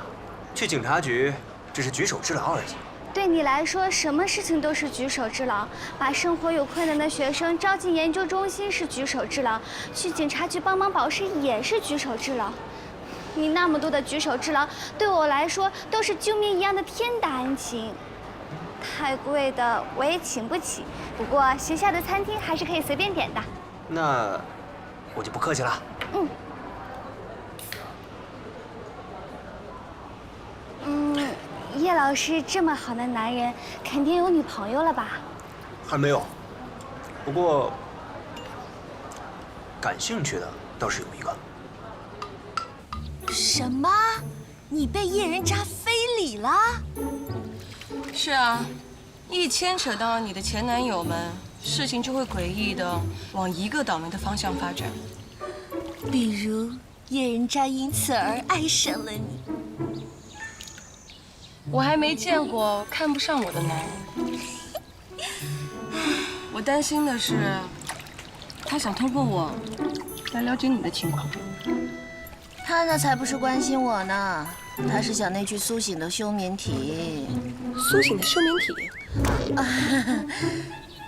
去警察局只是举手之劳而已。对你来说，什么事情都是举手之劳。把生活有困难的学生招进研究中心是举手之劳，去警察局帮忙保释也是举手之劳。你那么多的举手之劳，对我来说都是救命一样的天大恩情。太贵的我也请不起，不过学校的餐厅还是可以随便点的。那我就不客气了。叶老师这么好的男人，肯定有女朋友了吧？还没有，不过感兴趣的倒是有一个。什么？你被叶人渣非礼了？是啊，一牵扯到你的前男友们，事情就会诡异的往一个倒霉的方向发展。比如叶人渣因此而爱上了你。我还没见过看不上我的男人。我担心的是，他想通过我来了解你的情况。他那才不是关心我呢，他是想那具苏醒的休眠体。苏醒的休眠体？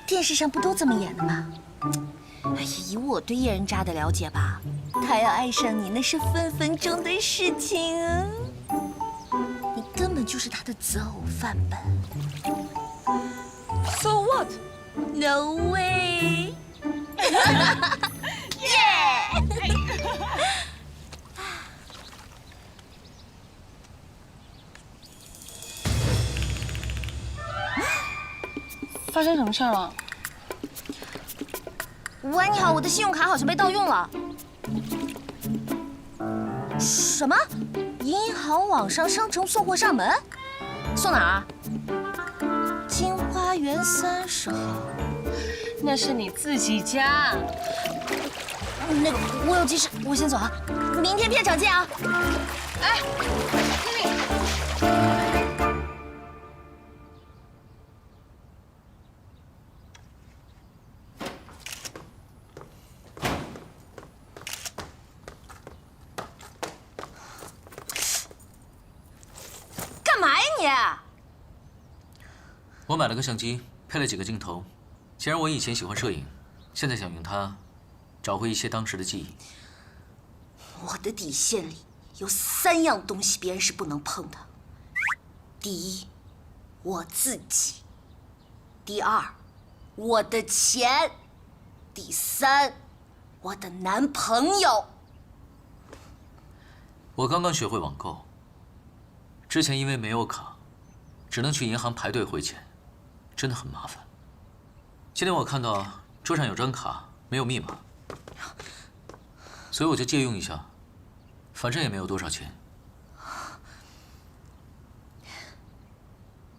电视上不都这么演的吗？哎呀，以我对叶人渣的了解吧，他要爱上你那是分分钟的事情啊！你根本就是他的择偶范本。So what? No way! 耶！发生什么事儿了？喂，你好，我的信用卡好像被盗用了。什么？银行网上商城送货上门？送哪儿？金花园30号。那是你自己家。那个，我有急事，我先走啊。明天片场见啊。哎，干嘛呀你？我买了个相机，配了几个镜头。既然我以前喜欢摄影，现在想用它找回一些当时的记忆。我的底线里有3样东西别人是不能碰的：第一，我自己；第二，我的钱；第三，我的男朋友。我刚刚学会网购，之前因为没有卡，只能去银行排队汇钱，真的很麻烦。今天我看到桌上有张卡，没有密码，所以我就借用一下，反正也没有多少钱。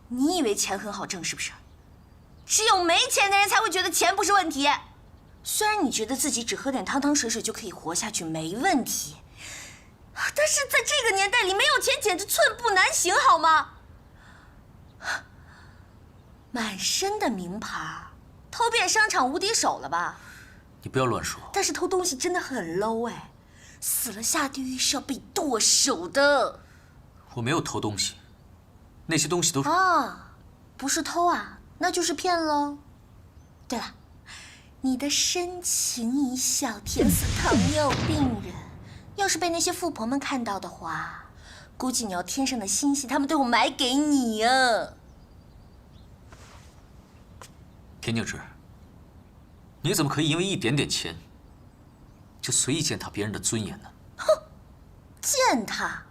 你以为钱很好挣是不是？只有没钱的人才会觉得钱不是问题。虽然你觉得自己只喝点汤汤水水就可以活下去没问题，但是在这个年代里，没有钱简直寸步难行，好吗？满身的名牌，偷遍商场无敌手了吧？你不要乱说。但是偷东西真的很 low 哎，死了下地狱是要被剁手的。我没有偷东西，那些东西都是……啊，不是偷啊，那就是骗喽。对了，你的深情一笑甜死糖尿病人，要是被那些富婆们看到的话，估计你要天上的星星他们都要买给你啊。田静之，你怎么可以因为一点点钱，就随意践踏别人的尊严呢？哼，践踏！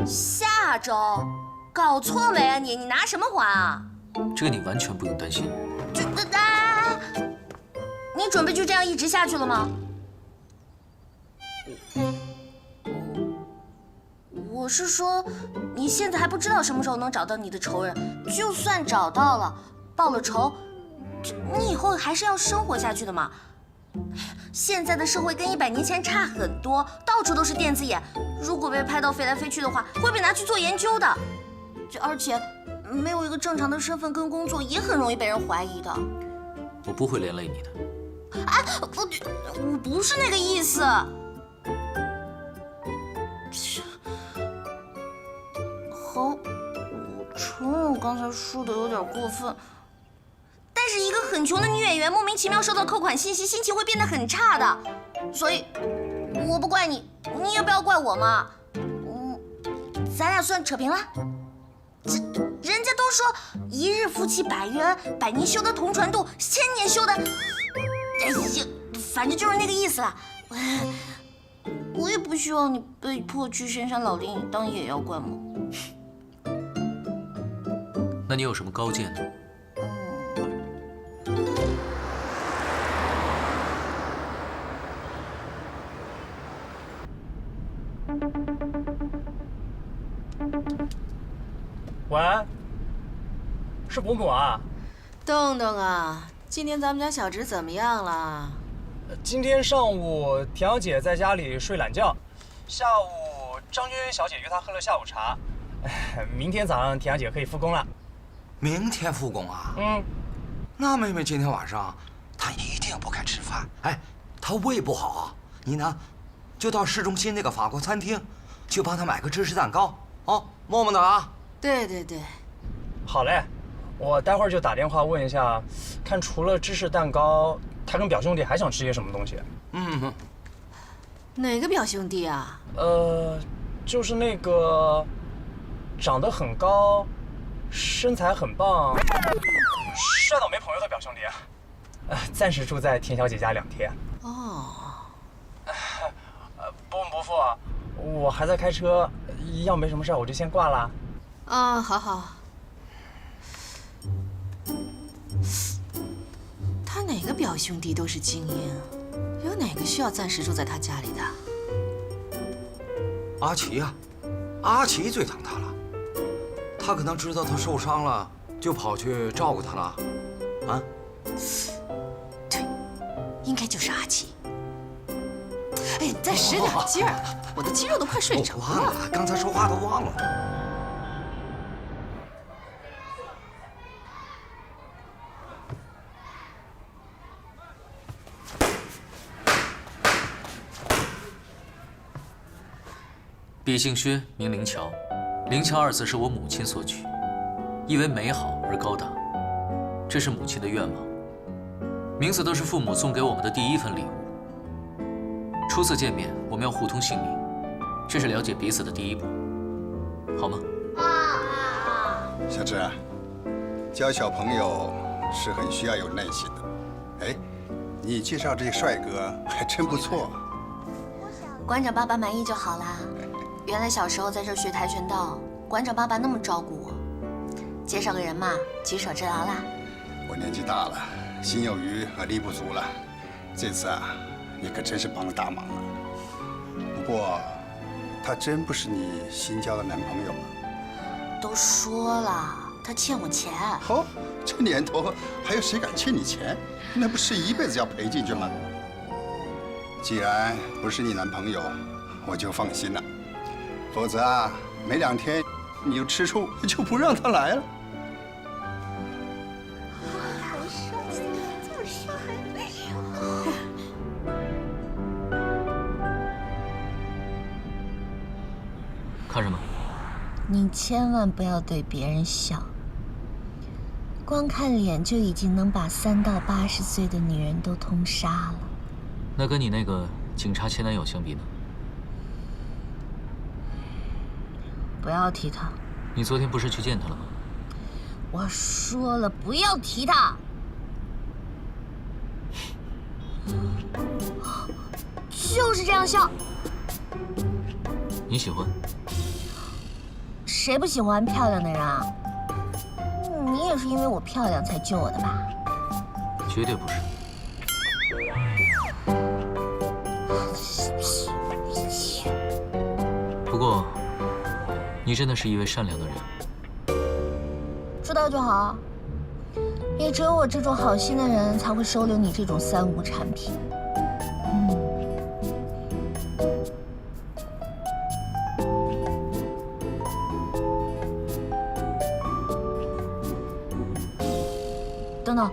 下周搞错没啊你？你拿什么还啊？这个你完全不用担心。你准备就这样一直下去了吗？我是说，你现在还不知道什么时候能找到你的仇人，就算找到了，报了仇，你以后还是要生活下去的嘛。现在的社会跟100年前差很多，到处都是电子眼，如果被拍到飞来飞去的话，会被拿去做研究的。而且，没有一个正常的身份跟工作，也很容易被人怀疑的。我不会连累你的。哎，我不是那个意思。好，我承认我刚才说的有点过分。但是一个很穷的女演员莫名其妙收到扣款信息，心情会变得很差的。所以，我不怪你，你也不要怪我嘛。咱俩算扯平了。人家都说一日夫妻百日恩，100年修得同船渡，1000年修得……哎呀，反正就是那个意思啦。我也不希望你被迫去深山老林当野妖怪嘛。那你有什么高见呢？喂，是伯母啊？洞洞啊，今天咱们家小侄怎么样了？今天上午田小姐在家里睡懒觉，下午张娟娟小姐约他喝了下午茶，明天早上田小姐可以复工了。明天复工啊？嗯。那妹妹今天晚上她一定不该吃饭。哎，她胃不好啊，你呢，就到市中心那个法国餐厅，去帮她买个芝士蛋糕哦，默默的啊。对对对。好嘞，我待会儿就打电话问一下，看除了芝士蛋糕，他跟表兄弟还想吃些什么东西。嗯。哪个表兄弟啊？就是那个长得很高，身材很棒，帅到没朋友的表兄弟。暂时住在田小姐家2天。哦。伯父，我还在开车，要没什么事我就先挂了。啊，好好。他哪个表兄弟都是精英，有哪个需要暂时住在他家里的？阿奇呀，阿奇最疼他了，他可能知道他受伤了，就跑去照顾他了，啊？对，应该就是阿奇。哎，你再使点劲儿，我的肌肉都快睡着了。忘了，刚才说话都忘了。笔姓薛，名灵桥。灵桥2字是我母亲所取，意为美好而高大，这是母亲的愿望。名字都是父母送给我们的第一份礼物。初次见面，我们要互通姓名，这是了解彼此的第一步，好吗？小芝，教小朋友是很需要有耐心的。哎，你介绍这些帅哥还真不错。馆长爸爸满意就好啦。原来小时候在这儿学跆拳道，馆长爸爸那么照顾我。介绍个人嘛，举手之劳啦。我年纪大了，心有余而力不足了。这次啊，你可真是帮了大忙了。不过，他真不是你新交的男朋友啊？都说了，他欠我钱。哦，这年头还有谁敢欠你钱？那不是一辈子要赔进去吗？既然不是你男朋友，我就放心了。否则啊，没2天你就吃醋，就不让他来了。看什么？你千万不要对别人笑，光看脸就已经能把3到80岁的女人都通杀了。那跟你那个警察前男友相比呢？不要提他。你昨天不是去见他了吗？我说了不要提他。就是这样笑。你喜欢？谁不喜欢漂亮的人啊？你也是因为我漂亮才救我的吧？绝对不是。不过，你真的是一位善良的人。知道就好。也只有我这种好心的人才会收留你这种3无产品。等等，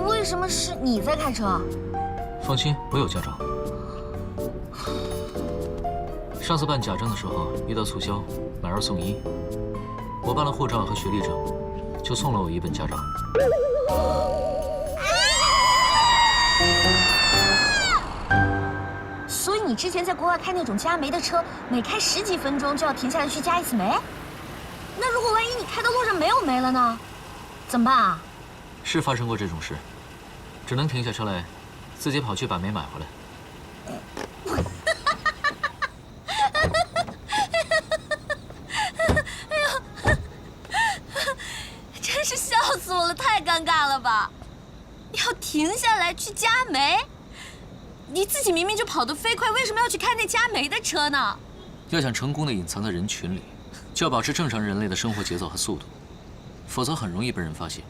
为什么是你在开车？放心，我有驾照。上次办假证的时候遇到促销，买2送1，我办了护照和学历证，就送了我1本驾照。所以你之前在国外开那种加煤的车，每开10几分钟就要停下来去加1次煤？那如果万一你开到路上没有煤了呢？怎么办啊？是发生过这种事，只能停下车来，自己跑去把煤买回来。真是笑死我了，太尴尬了吧！要停下来去加煤，你自己明明就跑得飞快，为什么要去开那加煤的车呢？要想成功的隐藏在人群里，就要保持正常人类的生活节奏和速度，否则很容易被人发现。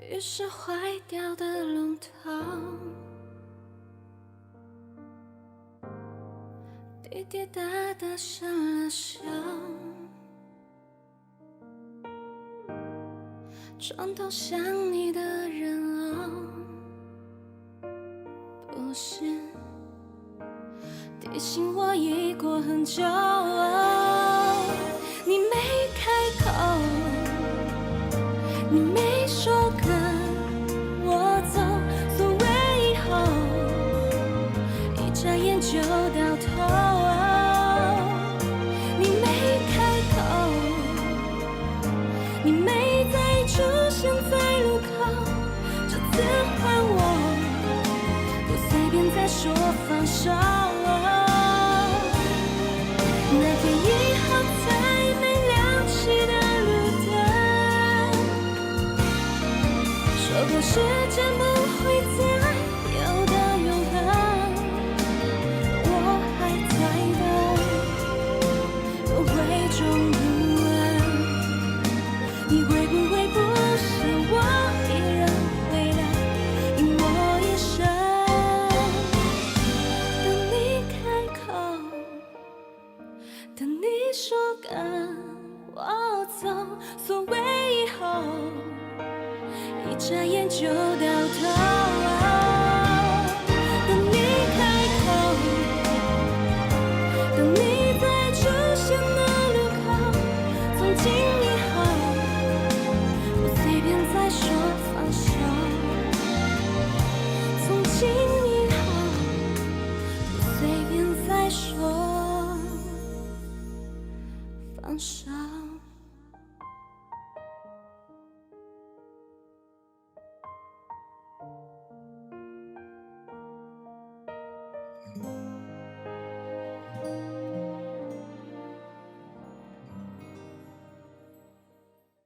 于是坏掉的龙头，滴滴答答生了锈，床头想你的人偶，不是提醒我已过很久。你没开口，你没说跟我走，所谓以后，一眨眼就到头。你没开口，你没再出现在路口，这次换我，不随便再说放手。那天以后才没亮起的路灯，说过时间不会再有的永恒，我还在等，我会终不问，你会不会不是我一人回来，因我一生等你开口，等你说跟我走，所谓以后，一眨眼就到头。等你开口，等你在出现的路口，从今以后，不随便再说放手。从今以后，不随便再说放手。